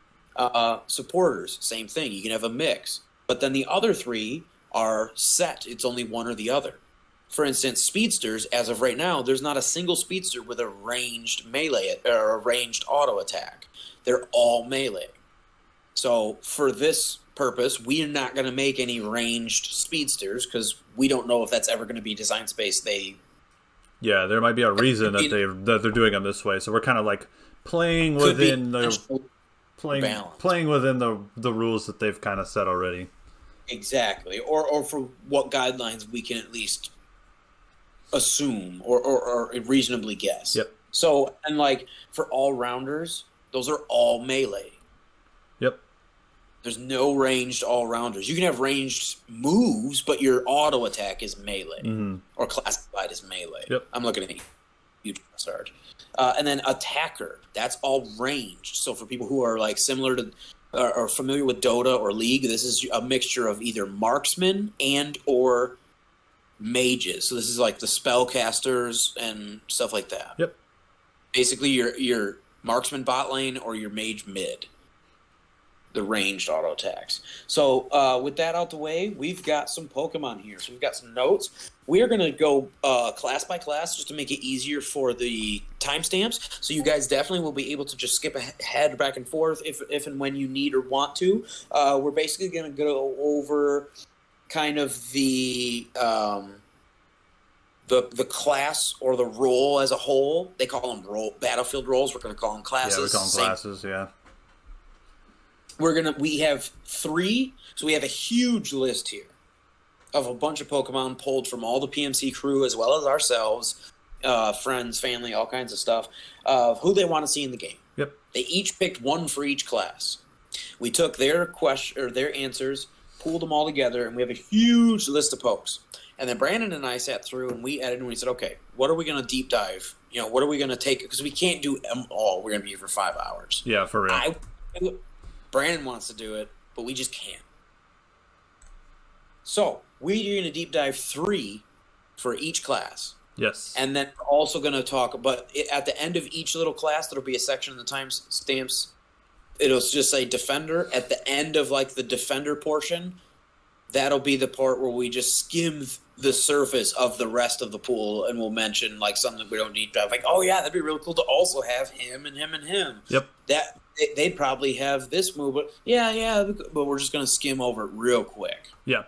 Supporters, same thing. You can have a mix, but then the other three are set. It's only one or the other. For instance, speedsters, as of right now, there's not a single speedster with a ranged melee or a ranged auto attack. They're all melee. So for this purpose, we are not going to make any ranged speedsters because we don't know if that's ever going to be design space.
Yeah, there might be a reason that they're doing them this way. So we're kind of like playing within playing within the rules that they've kind of set already.
Exactly, or for what guidelines we can at least assume or reasonably guess.
Yep.
So, and like for all rounders, those are all melee.
Yep.
There's no ranged all rounders. You can have ranged moves, but your auto attack is melee or classified as melee.
Yep.
I'm looking at you, Sarge. And then attacker, that's all ranged. So for people who are like similar to or familiar with Dota or League, this is a mixture of either marksmen and or mages. So this is like the spellcasters and stuff like that.
Yep.
Basically, your marksman bot lane or your mage mid. The ranged auto attacks. So with that out the way, we've got some Pokemon here. So we've got some notes. We are going to go class by class just to make it easier for the timestamps. So you guys definitely will be able to just skip ahead back and forth if and when you need or want to. We're basically going to go over kind of the class or the role as a whole. They call them battlefield roles. We're going to call them classes.
Yeah, we call them classes, yeah.
We have 3, so we have a huge list here of a bunch of Pokemon pulled from all the PMC crew as well as ourselves, friends, family, all kinds of stuff, of who they want to see in the game.
Yep.
They each picked one for each class. We took their their answers, pooled them all together, and we have a huge list of pokes. And then Brandon and I sat through and we edited and we said, okay, what are we going to deep dive? You know, what are we going to take? Because we can't do them all. We're going to be here for 5 hours.
Yeah, for real.
Brandon wants to do it, but we just can't. So we're going to deep dive 3 for each class.
Yes.
And then we're also going to talk, but at the end of each little class, there'll be a section in the timestamps. It'll just say defender. At the end of like the defender portion, that'll be the part where we just skim the surface of the rest of the pool, and we'll mention like something we don't need to have. Like, oh yeah, that'd be really cool to also have him and him and him.
Yep.
That they'd probably have this move, but but we're just gonna skim over it real quick.
Yeah.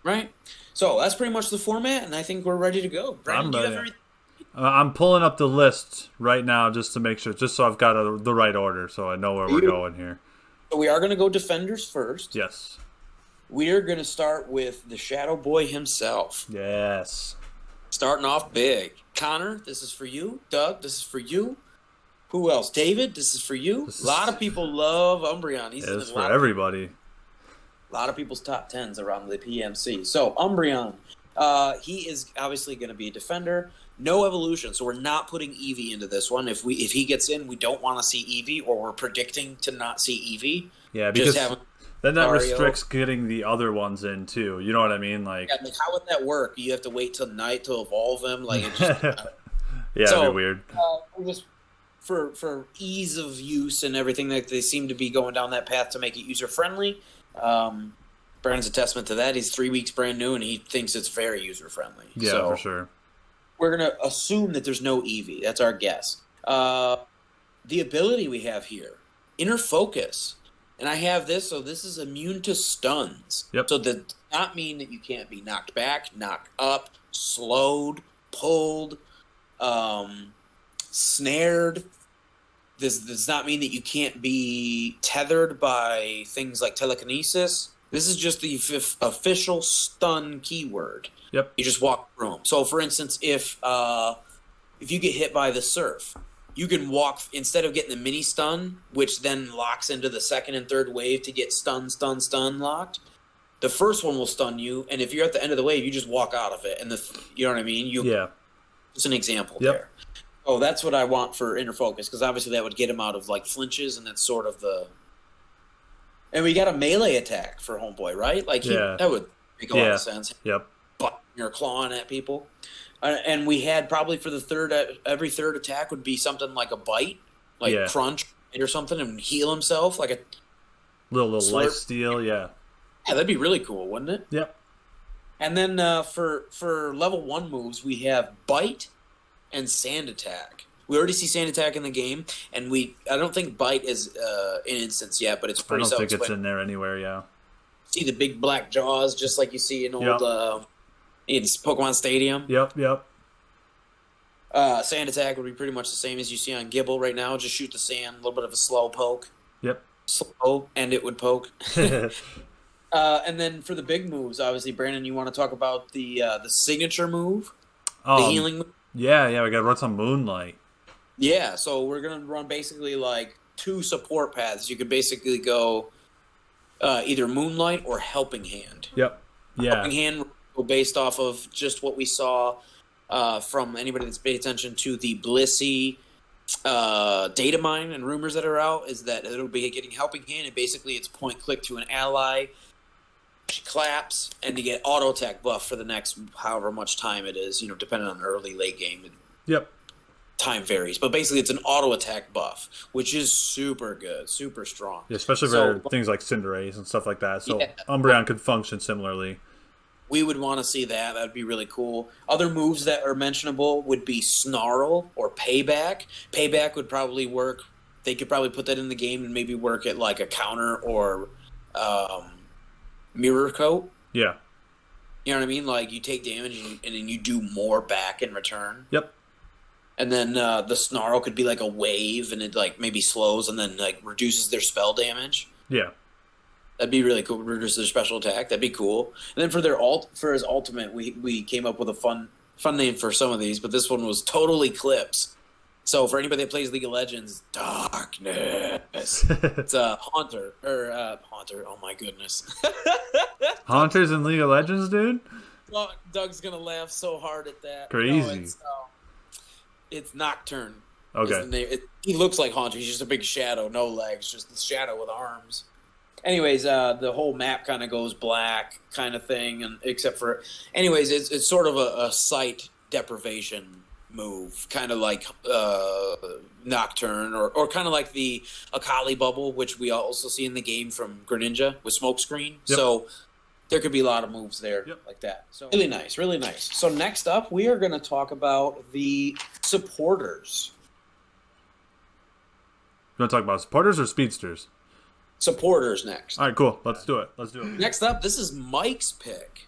Right. So that's pretty much the format, and I think we're ready to go. Brandon, do you have everything?
I'm pulling up the list right now just to make sure, just so I've got the right order, so I know where we're going here.
So we are going to go defenders first.
Yes.
We are going to start with the Shadow Boy himself.
Yes.
Starting off big. Connor, this is for you. Doug, this is for you. Who else? David, this is for you. A lot of people love Umbreon. He's in
for everybody.
A lot of people's top 10s around the PMC. So, Umbreon, he is obviously going to be a defender. No evolution, so we're not putting Eevee into this one. If he gets in, we don't want to see Eevee, or we're predicting to not see Eevee.
Yeah, because then that restricts getting the other ones in too. You know what I mean? Like,
yeah, how would that work? You have to wait till night to evolve them. Like, it's just,
yeah, so, it'd be weird.
Just for ease of use and everything, that they seem to be going down that path to make it user friendly. Brandon's a testament to that. He's 3 weeks brand new, and he thinks it's very user friendly.
Yeah,
so,
for sure.
We're going to assume that there's no Eevee. That's our guess. The ability we have here, Inner Focus. And I have this, so this is immune to stuns.
Yep.
So that does not mean that you can't be knocked back, knocked up, slowed, pulled, snared. This does not mean that you can't be tethered by things like telekinesis. This is just the official stun keyword.
Yep.
You just walk through them. So, for instance, if you get hit by the surf, you can walk, instead of getting the mini stun, which then locks into the second and third wave to get stun locked. The first one will stun you, and if you're at the end of the wave, you just walk out of it. And you know what I mean?
Yeah.
It's an example there. Oh, that's what I want for Inner Focus, because obviously that would get him out of like flinches, and that's sort of the. And we got a melee attack for Homeboy, right? Like that would make a lot of sense.
Yep.
biting or clawing at people. And we had probably for the every third attack would be something like a bite, like crunch or something, and heal himself like a
little life steal. Yeah,
that'd be really cool, wouldn't it?
Yep.
And then for level 1 moves, we have bite and sand attack. We already see sand attack in the game, and I don't think bite is an instance yet, but it's pretty
I don't think
self-explanatory.
it's in there anywhere. Yeah.
See the big black jaws, just like you see in old in Pokemon Stadium.
Yep.
Sand attack would be pretty much the same as you see on Gibble right now. Just shoot the sand, a little bit of a slow poke.
Yep.
Slow, and it would poke. And then for the big moves, obviously, Brandon, you want to talk about the signature move, the healing move?
Yeah, we got to run some Moonlight.
Yeah, so we're going to run basically like 2 support paths. You could basically go either Moonlight or Helping Hand.
Yep. Yeah.
Helping Hand based off of just what we saw from anybody that's paid attention to the Blissey data mine and rumors that are out, is that it'll be getting Helping Hand, and basically it's point click to an ally. She claps, and you get auto attack buff for the next however much time it is, depending on early, late game.
Yep.
Time varies, but basically it's an auto attack buff, which is super good, super strong.
Yeah, especially for things like Cinderace and stuff like that. So Umbreon could function similarly.
We would want to see that. That'd be really cool. Other moves that are mentionable would be Snarl or Payback. Payback would probably work. They could probably put that in the game and maybe work at like a counter or Mirror Coat.
Yeah.
You know what I mean? Like you take damage and then you do more back in return.
Yep.
And then the Snarl could be like a wave, and it like maybe slows and then like reduces their spell damage.
Yeah.
That'd be really cool. Reduce their special attack. That'd be cool. And then for his ultimate, we came up with a fun name for some of these, but this one was Total Eclipse. So for anybody that plays League of Legends, Darkness. It's Haunter. Oh my goodness.
Haunters in League of Legends, dude?
Well, Doug's going to laugh so hard at that.
Crazy.
No, it's Nocturne.
Okay.
He looks like Haunter. He's just a big shadow, no legs, just the shadow with arms. Anyways, the whole map kind of goes black kind of thing, and except for... Anyways, it's sort of a sight deprivation move, kind of like Nocturne, or kind of like the Akali bubble, which we also see in the game from Greninja with Smokescreen. Yep. So there could be a lot of moves there like that. So really nice, really nice. So next up, we are going to talk about the supporters.
You want to talk about supporters or speedsters?
Supporters next.
All right, cool. Let's do it.
Next up, this is Mike's pick.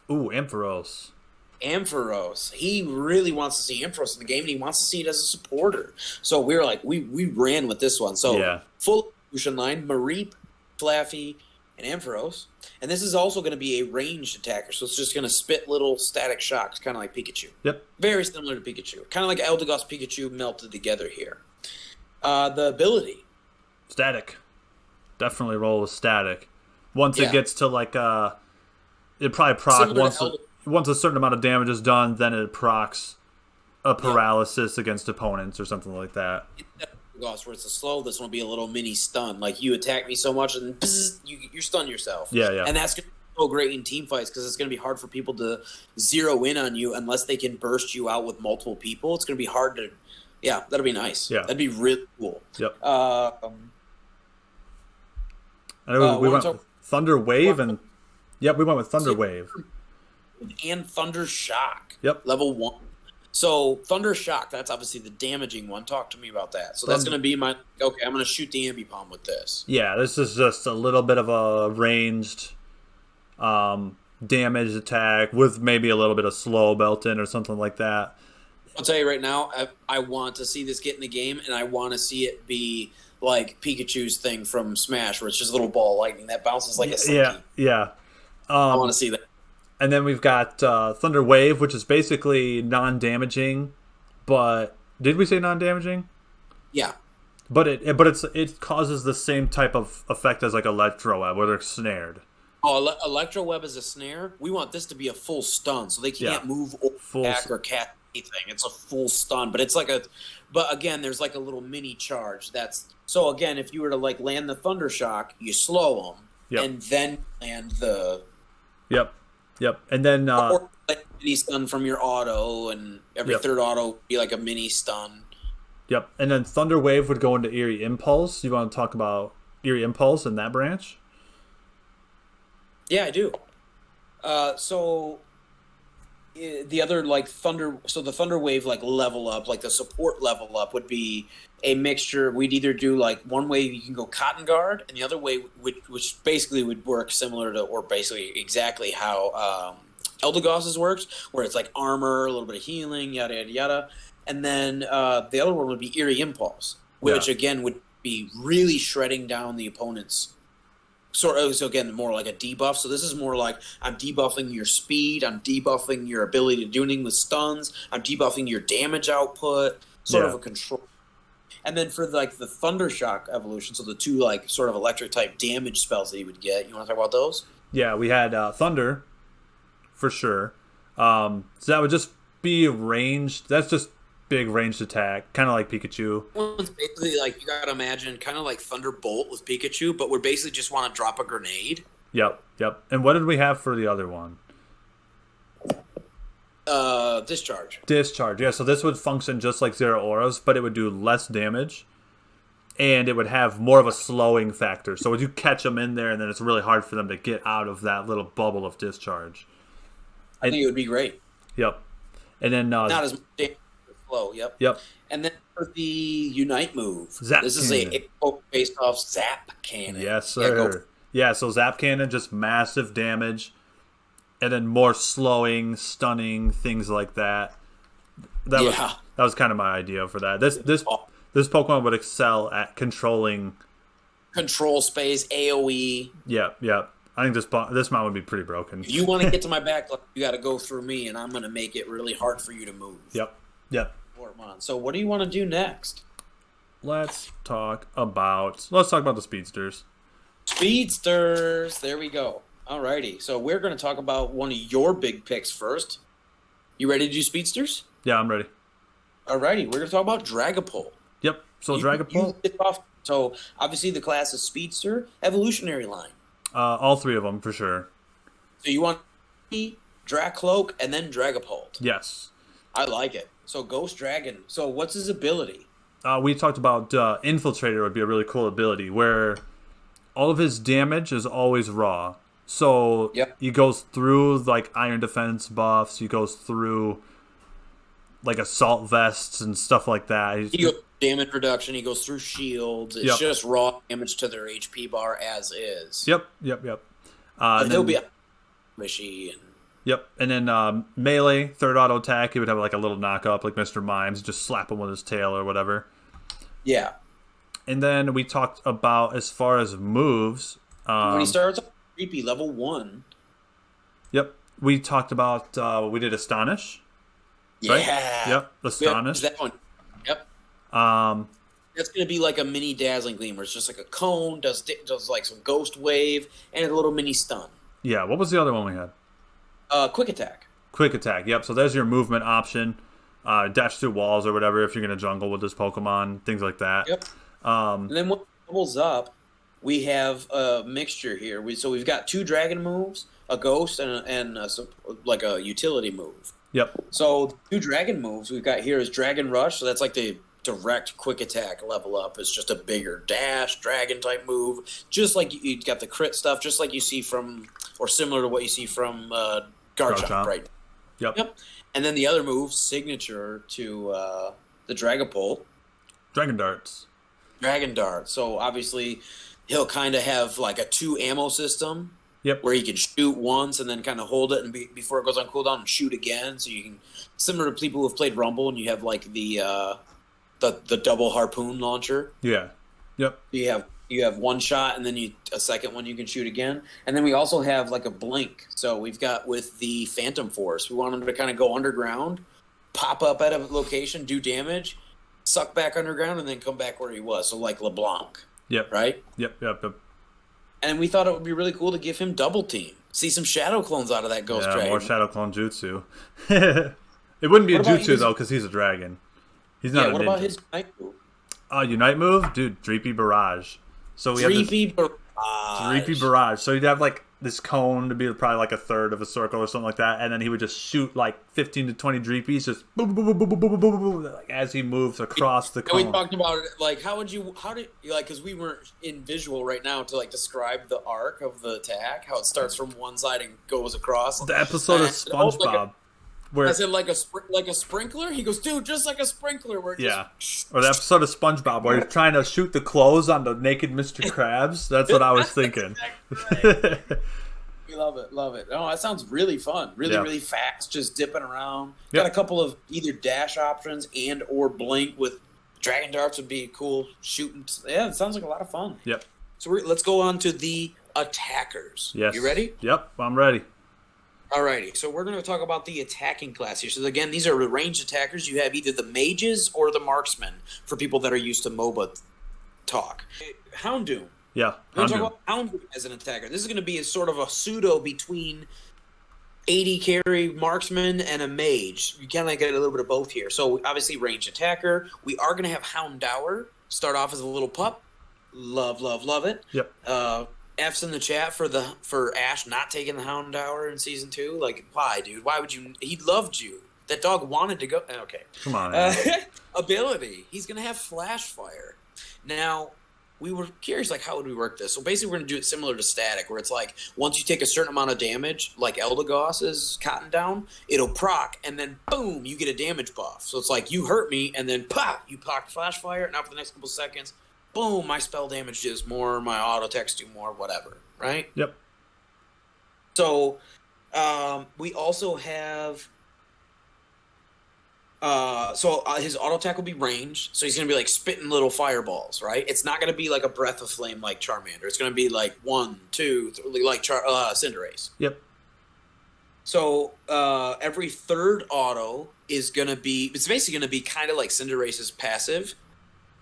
Ooh, Ampharos.
He really wants to see Ampharos in the game, and he wants to see it as a supporter. So we were like, we ran with this one. So full evolution line, Mareep, Flaffy, and Ampharos. And this is also going to be a ranged attacker, so it's just going to spit little static shocks, kind of like Pikachu.
Yep.
Very similar to Pikachu. Kind of like Eldegoss Pikachu melted together here. The ability.
Static. Definitely roll with static. Once it gets to like it probably proc once a certain amount of damage is done, then it procs a paralysis against opponents or something like that.
Where it's a slow, this one will be a little mini stun. Like you attack me so much and bzz, you stun yourself.
Yeah.
And that's going to be so great in team fights because it's going to be hard for people to zero in on you unless they can burst you out with multiple people. It's going to be hard to... Yeah, that'll be nice.
Yeah.
That'd be really cool.
Yep. We went with Thunder Wave and... Yep, we went with Thunder Wave.
And Thunder Shock.
Yep.
Level 1. So, Thunder Shock, that's obviously the damaging one. Talk to me about that. So, that's going to be my... Okay, I'm going to shoot the Ambipom with this.
Yeah, this is just a little bit of a ranged damage attack with maybe a little bit of slow built in or something like that.
I'll tell you right now, I want to see this get in the game, and I want to see it be like Pikachu's thing from Smash, where it's just a little ball of lightning that bounces like a slinky.
Yeah.
I want to see that.
And then we've got Thunder Wave, which is basically non-damaging, but did we say non-damaging?
Yeah.
But it causes the same type of effect as like Electro Web, where they're snared.
Oh, Electro Web is a snare? We want this to be a full stun, so they can't move or back or cat anything. It's a full stun, but it's like but again, there's like a little mini charge. So again, if you were to like land the Thunder Shock, you slow them, and then land the...
Yep. Yep. And then
Or like mini stun from your auto, and every
yep.
third auto would be like a mini stun.
Yep. And then Thunder Wave would go into Eerie Impulse. You want to talk about Eerie Impulse in that branch?
Yeah, I do. So the other like thunder, so the thunder wave like level up, like the support level up would be a mixture. We'd either do like one way you can go Cotton Guard, and the other way which basically would work similar to, or basically exactly how Eldegoss's works, where it's like armor, a little bit of healing, yada yada yada. And then the other one would be Eerie Impulse, which again would be really shredding down the opponent's. So again, more like a debuff. So this is more like I'm debuffing your speed, I'm debuffing your ability to do anything with stuns, I'm debuffing your damage output, sort of a control. And then for like the Thundershock evolution, so the two like sort of electric type damage spells that you would get, you want to talk about those?
Yeah, we had Thunder, for sure. So that would just be ranged. That's just big ranged attack, kind of like Pikachu.
One's basically like, you gotta imagine kind of like Thunderbolt with Pikachu, but we basically just want to drop a grenade.
Yep. And what did we have for the other one?
Discharge.
Yeah, so this would function just like Zero Auras, but it would do less damage, and it would have more of a slowing factor. So would you catch them in there, and then it's really hard for them to get out of that little bubble of discharge.
I think it would be great.
Yep. And then
not as much damage. Flow, yep. And then for the Unite move, this is a based off Zap Cannon.
Yes, sir. Yeah, so Zap Cannon, just massive damage, and then more slowing, stunning, things like that. That was kind of my idea for that. This Pokemon would excel at controlling
control space, AoE.
Yep. I think this mount would be pretty broken.
If you want to get to my back, you got to go through me, and I'm going to make it really hard for you to move.
Yep.
So what do you want to do next?
Let's talk about the Speedsters.
Speedsters. There we go. Alrighty. So we're going to talk about one of your big picks first. You ready to do Speedsters?
Yeah, I'm ready.
Alrighty. We're going to talk about Dragapult.
Yep. So Dragapult.
So obviously the class is Speedster, evolutionary line.
All three of them for sure.
So you want Dracloak and then Dragapult.
Yes.
I like it. So Ghost Dragon. So what's his ability?
We talked about Infiltrator would be a really cool ability where all of his damage is always raw. So he goes through like Iron Defense buffs. He goes through like Assault Vests and stuff like that.
He goes damage reduction. He goes through shields. It's just raw damage to their HP bar as is.
Yep.
He'll be mushy and.
Yep, and then melee, third auto attack, he would have like a little knock-up like Mr. Mimes, just slap him with his tail or whatever.
Yeah.
And then we talked about, as far as moves...
when he starts off creepy, level 1.
Yep, we talked about, we did Astonish.
Yeah.
Right? Yep, Astonish.
That one. Yep. That's going to be like a mini Dazzling Gleam, where it's just like a cone, does like some Ghost Wave, and a little mini stun.
Yeah, what was the other one we had?
Quick Attack.
Quick Attack, yep. So there's your movement option. Dash through walls or whatever if you're going to jungle with this Pokemon, things like that.
Yep. And then when it doubles up, we have a mixture here. We've got 2 dragon moves, a ghost, and like a utility move.
Yep.
So the 2 dragon moves we've got here is Dragon Rush. So that's like the direct quick attack level up. It's just a bigger dash, dragon type move. Just like you got the crit stuff, just like you see from, or similar to what you see from Garchomp, right?
Yep.
And then the other move, signature to the Dragapult.
Dragon Darts.
Dragon Dart. So obviously he'll kind of have like a 2 ammo system.
Yep.
Where he can shoot once and then kind of hold it and before it goes on cooldown and shoot again. So you can, similar to people who have played Rumble, and you have like the double harpoon launcher.
Yeah. Yep.
You have one shot and then a second one you can shoot again. And then we also have like a blink. So we've got with the Phantom Force, we want him to kind of go underground, pop up at a location, do damage, suck back underground, and then come back where he was. So like LeBlanc.
Yep.
Right?
Yep.
And we thought it would be really cool to give him double team. See some shadow clones out of that Ghost Dragon.
Yeah, more shadow clone jutsu. It wouldn't be a jutsu though, because he's a dragon. He's not a ninja.
What about his Unite move?
Unite move? Dude, Dreepy Barrage. So we
Dreepy
have Dreepy Barrage. So you'd have like this cone to be probably like a third of a circle or something like that, and then he would just shoot like 15 to 20 dreepies just boom, boom, boom, boom, boom, boom, boom, boom, like as he moves across the cone.
And we talked about it, like how did you like, because we weren't in visual right now to like describe the arc of the attack, how it starts from one side and goes across.
The episode of SpongeBob.
Where, I said like a sprinkler? He goes, dude, just like a sprinkler. Where
or the episode of SpongeBob where you're trying to shoot the clothes on the naked Mr. Krabs. That's what I was thinking.
We love it. Oh, that sounds really fun. Really fast, just dipping around. Got a couple of either dash options and or blink with dragon darts would be cool. Shooting. Yeah, it sounds like a lot of fun.
Yep.
So let's go on to the attackers.
Yes.
You ready?
Yep, I'm ready.
Alrighty, so we're going to talk about the attacking class here. So again, these are ranged attackers. You have either the mages or the marksmen for people that are used to MOBA talk. Houndoom.
Yeah,
we're going to talk about Houndoom as an attacker. This is going to be a sort of a pseudo between 80 carry marksman and a mage. You kind of get a little bit of both here. So obviously ranged attacker. We are going to have Houndour start off as a little pup. Love it.
Yep.
F's in the chat for Ash not taking the Houndour in season 2. Like, why, dude? Why would you? He loved you. That dog wanted to go. Okay.
Come on.
Ability. He's gonna have flash fire. Now, we were curious, like, how would we work this? So basically, we're gonna do it similar to static, where it's like once you take a certain amount of damage, like Eldegoss's Cotton Down, it'll proc, and then boom, you get a damage buff. So it's like you hurt me, and then pop, you proc flash fire. Now for the next couple seconds. Boom, my spell damage does more, my auto attacks do more, whatever, right?
Yep.
So, we also have, his auto attack will be ranged, so he's going to be like spitting little fireballs, right? It's not going to be like a breath of flame like Charmander. It's going to be like 1, 2, 3, like Cinderace.
Yep.
So, every third auto is going to be, it's basically going to be kind of like Cinderace's passive.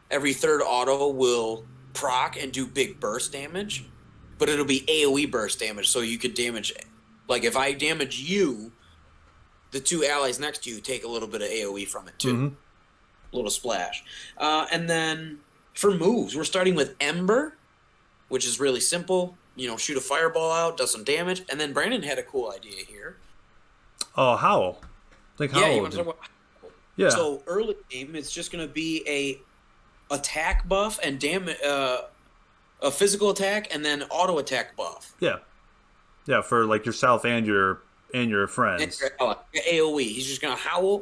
Every third auto will proc and do big burst damage, but it'll be AoE burst damage, so you could damage it. Like, if I damage you, the two allies next to you take a little bit of AoE from it, too.
Mm-hmm.
A little splash. And then, for moves, we're starting with Ember, which is really simple. You know, shoot a fireball out, does some damage. And then Brandon had a cool idea here.
Oh, Howl. Like Howl.
Yeah, you want to talk about Howl?
Yeah.
So, early game, it's just going to be a attack buff and damage, a physical attack and then auto attack buff.
Yeah, for like yourself and your friends.
And AoE. He's just gonna howl.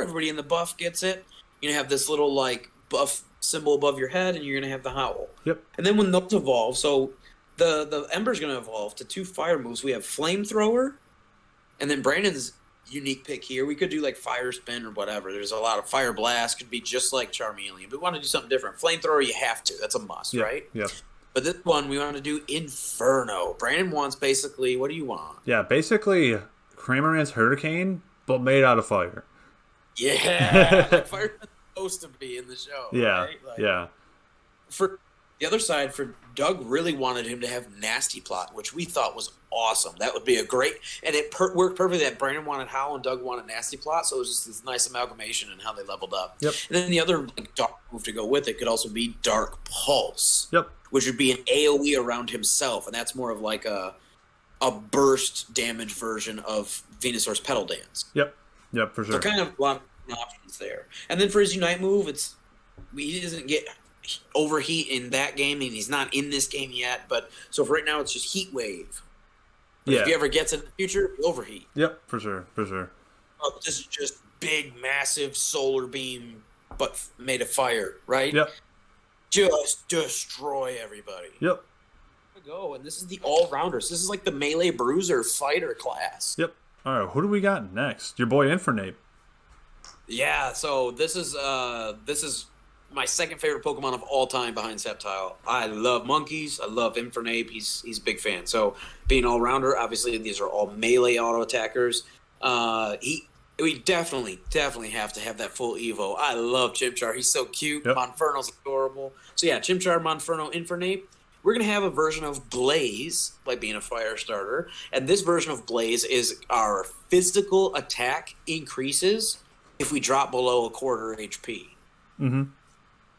Everybody in the buff gets it. You're gonna have this little like buff symbol above your head, and you're gonna have the howl.
Yep.
And then when those evolve, so the Ember's gonna evolve to 2 fire moves. We have Flamethrower, and then Brandon's unique pick here. We could do like Fire Spin or whatever. There's a lot of Fire Blast. Could be just like Charmeleon. But we want to do something different. Flamethrower, you have to. That's a must, right?
Yeah.
But this one, we want to do Inferno. Brandon wants basically, what do you want?
Yeah, basically Cramoran's Hurricane, but made out of fire.
Yeah. Like Fire's supposed to be in the show.
Yeah.
Right? Like,
yeah.
For the other side, for Doug really wanted him to have Nasty Plot, which we thought was awesome. That would be a great, and it worked perfectly that Brandon wanted Howl and Doug wanted Nasty Plot, so it was just this nice amalgamation in how they leveled up.
Yep.
And then the other like, dark move to go with it could also be Dark Pulse.
Yep.
Which would be an AoE around himself, and that's more of like a burst damage version of Venusaur's Petal Dance.
Yep, for sure.
So kind of a lot of options there. And then for his Unite move, he doesn't get overheat in that game, and he's not in this game yet. But so for right now, it's just Heat Wave. But if he ever gets it in the future, overheat.
Yep, for sure.
This is just big, massive solar beam, but made of fire, right?
Yep.
Just destroy everybody.
Yep.
Go, and this is the all-rounders. This is like the melee bruiser fighter class.
Yep. All right, who do we got next? Your boy Infernape.
Yeah, so this is my second favorite Pokemon of all time behind Sceptile. I love monkeys. I love Infernape. He's a big fan. So being all-rounder, obviously these are all melee auto attackers. We definitely have to have that full Evo. I love Chimchar. He's so cute.
Yep.
Monferno's adorable. So yeah, Chimchar, Monferno, Infernape. We're going to have a version of Blaze, like being a fire starter. And this version of Blaze is our physical attack increases if we drop below a quarter HP.
Mm-hmm.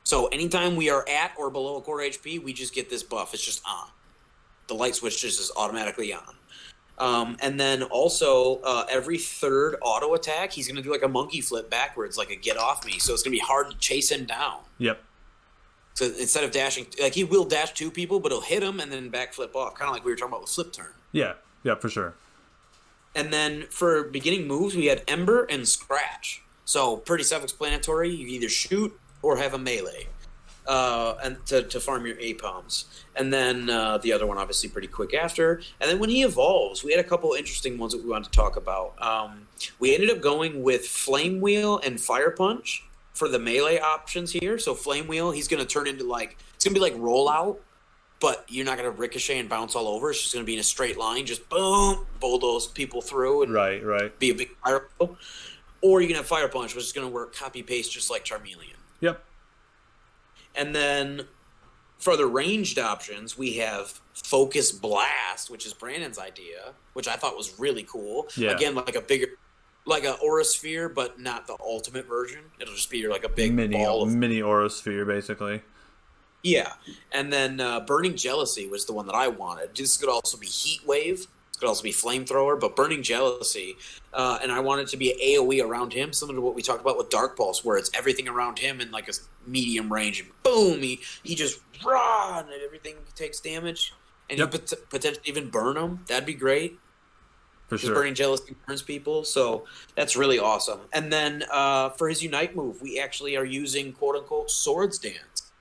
So
anytime we are at or below a quarter HP, we just get this buff. It's just on. the light switch just is automatically on. And then also every third auto attack, he's going to do like a monkey flip backwards, like a get off me. So it's going to be hard to chase him down.
Yep.
So instead of dashing, like he will dash 2 people, but he'll hit them and then backflip off, kind of like we were talking about with flip turn.
Yeah, for sure.
And then for beginning moves, we had Ember and Scratch. So pretty self-explanatory. You either shoot or have a melee, and to farm your A-Palms. And then the other one, obviously, pretty quick after. And then when he evolves, we had a couple interesting ones that we wanted to talk about. We ended up going with Flame Wheel and Fire Punch for the melee options here. So Flame Wheel, he's going to turn into it's going to be like Rollout, but you're not going to ricochet and bounce all over. It's just going to be in a straight line, just boom, bulldoze people through and
right.
be a big fire wheel. Or you can have Fire Punch, which is going to work copy-paste just like Charmeleon.
Yep.
And then for the ranged options, we have Focus Blast, which is Brandon's idea, which I thought was really cool.
Yeah.
Again, like a Aura Sphere, but not the ultimate version. It'll just be like a big
mini Aura Sphere, basically.
Yeah. And then Burning Jealousy was the one that I wanted. This could also be Heat Wave. It could also be Flamethrower, but Burning Jealousy. And I want it to be AoE around him, similar to what we talked about with Dark Pulse, where it's everything around him in like a medium range. And boom, he just run and everything takes damage. And you potentially even burn them. That'd be great.
For sure.
Burning Jealousy burns people, so that's really awesome. And then for his Unite move, we actually are using quote-unquote Swords Dance.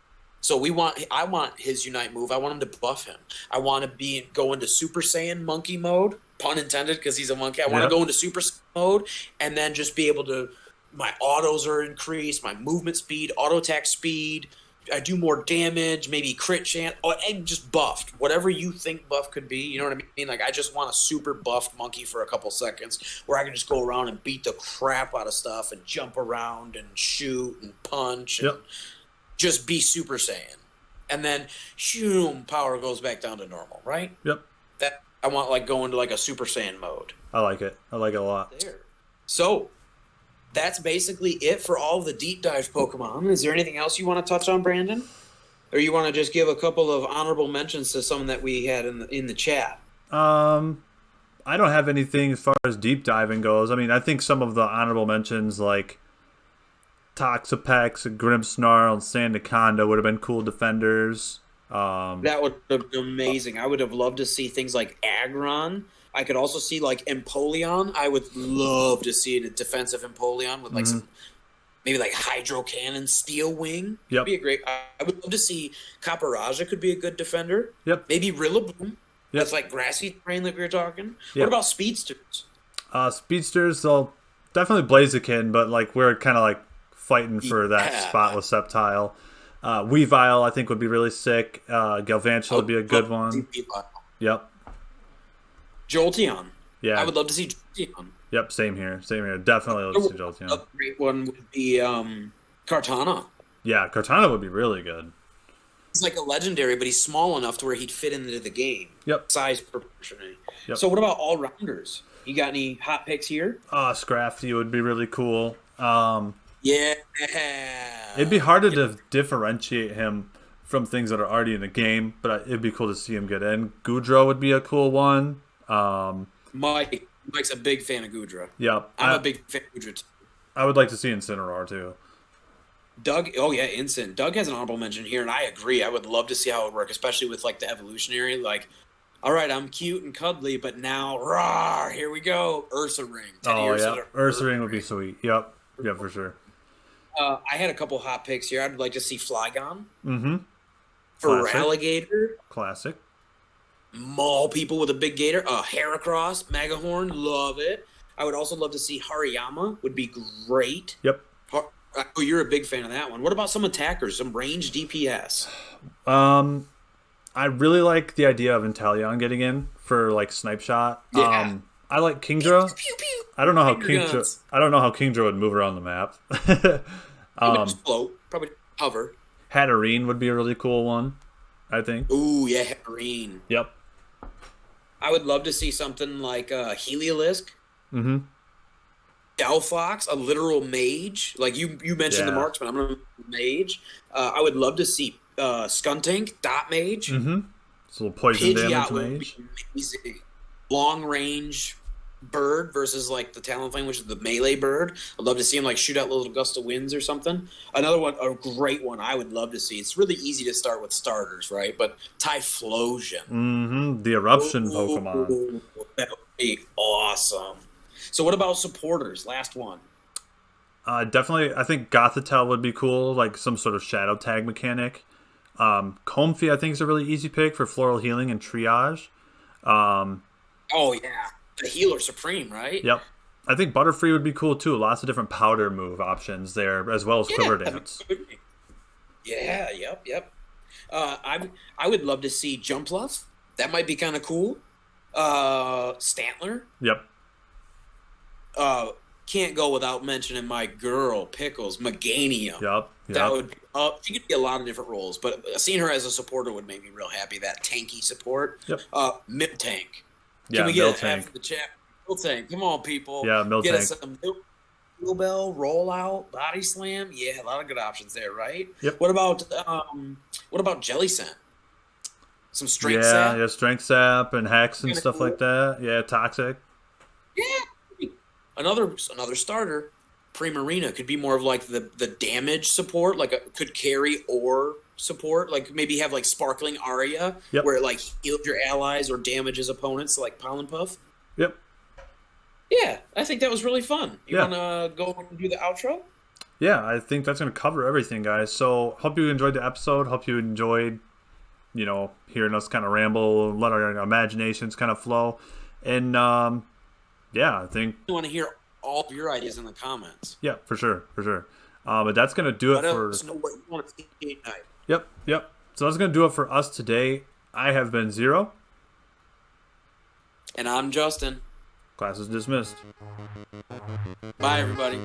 So I want his Unite move. I want him to buff him. I want to go into Super Saiyan monkey mode, pun intended, because he's a monkey. I want to go into Super Saiyan mode and then just be able to. My autos are increased, my movement speed, auto attack speed. I do more damage, maybe crit chance, and just buffed. Whatever you think buff could be, you know what I mean? Like, I just want a super buffed monkey for a couple seconds where I can just go around and beat the crap out of stuff and jump around and shoot and punch and just be Super Saiyan. And then, shoom, power goes back down to normal, right?
Yep.
That I want, going to, a Super Saiyan mode.
I like it. I like it a lot.
There. So, that's basically it for all of the deep dive Pokemon. Is there anything else you want to touch on, Brandon? Or you want to just give a couple of honorable mentions to some that we had in the chat?
I don't have anything as far as deep diving goes. I mean, I think some of the honorable mentions like Toxapex, Grimmsnarl, and Sandaconda would have been cool defenders.
That would have been amazing. I would have loved to see things like Aggron. I could also see Empoleon. I would love to see a defensive Empoleon with some maybe Hydro Cannon, Steel Wing.
Yep.
Be a great. I would love to see Caparaja could be a good defender.
Yep.
Maybe Rillaboom.
Yep.
That's grassy terrain like we were talking.
Yep.
What about Speedsters?
Speedsters, they'll definitely Blaziken, but we're kind of fighting for that spot with Sceptile. Weavile, I think, would be really sick. Galvantula would be a good one. Yep.
Jolteon.
Yeah.
I would love to see Jolteon.
Yep, same here. Definitely love to see Jolteon.
A great one would be Kartana.
Yeah, Kartana would be really good.
He's like a legendary, but he's small enough to where he'd fit into the game.
Yep.
Size proportionally.
Yep.
So what about all-rounders? You got any hot picks here?
Scrafty would be really cool.
Yeah.
It'd be hard to differentiate him from things that are already in the game, but it'd be cool to see him get in. Goudreau would be a cool one.
Mike's a big fan of Goudreau.
Yep.
I'm a big fan of Goudreau too. I
would like to see Incineroar too.
Doug, Incin. Doug has an honorable mention here, and I agree. I would love to see how it would work, especially with the evolutionary. All right, I'm cute and cuddly, but now, rawr, here we go. Ursa Ring.
Ursa Ring would be sweet. Yep. Yeah, for sure.
I had a couple hot picks here. I'd like to see Flygon.
Mm-hmm.
For Alligator.
Classic.
Maul people with a big gator. Heracross, Megahorn, love it. I would also love to see Hariyama. Would be great.
Yep.
Oh, you're a big fan of that one. What about some attackers, some range DPS?
I really like the idea of Inteleon getting in for Snipe Shot.
Yeah.
I like Kingdra.
Pew, pew, pew.
I don't know how Kingdra would move around the map.
Probably just float. Probably hover.
Hatterene would be a really cool one, I think.
Ooh, yeah, Hatterene.
Yep.
I would love to see something like Heliolisk.
Mm-hmm.
Delphox, a literal mage. You mentioned the marksman. I'm going to mage. I would love to see Skuntank, Dot Mage.
Mm-hmm. It's a little poison damage
Pidgeot would
mage.
be amazing. Long range bird versus like the Talonflame, which is the melee bird. I'd love to see him like shoot out little gust of winds or something. Another one, a great one I would love to see. It's really easy to start with starters, right? But Typhlosion.
Mm-hmm. The eruption Pokemon.
Ooh, that would be awesome. So what about supporters? Last one.
Definitely, I think Gothitelle would be cool, like some sort of shadow tag mechanic. Comfey, I think, is a really easy pick for floral healing and triage. Um,
Oh yeah, the Healer Supreme, right?
yep. I think Butterfree would be cool too. Lots of different powder move options there, as well as Quiver
Yeah,
Dance.
yeah, yep. I would love to see Jumpluff. That might be kind of cool. Stantler.
Yep.
Can't go without mentioning my girl Pickles Meganium.
Yep.
That
Yep.
would she could be a lot of different roles, but seeing her as a supporter would make me real happy. That tanky support.
Yep.
Miltank.
Yeah,
Can we get
Miltank.
after the chat? Miltank, come on, people.
Yeah,
Get us
Miltank.
some Bell, rollout, body slam. Yeah, a lot of good options there, right?
Yep.
What about Jelly Scent? Some strength
Yeah,
sap?
yeah, Strength Sap and Hex and
Kinda
stuff
cool.
like that. Yeah, Toxic.
Yeah. Another starter, Primarina could be more of like the damage support, could carry or support, like maybe have like Sparkling Aria,
Yep.
where it like heals your allies or damages opponents, like Pollen Puff.
Yep.
Yeah, I think that was really fun. You
Yeah.
want to go and do the outro?
Yeah, I think that's going to cover everything, guys. So, hope you enjoyed the episode. Hope you enjoyed, hearing us kind of ramble, let our imaginations kind of flow. And, yeah, I think,
I want to hear all of your ideas in the comments.
yeah, for sure, for sure. But that's going to do it
Let
for.
us know what you want to see tonight.
Yep, yep. So, that's going to do it for us today. I have been Zero.
And I'm Justin.
Class is dismissed.
Bye, everybody.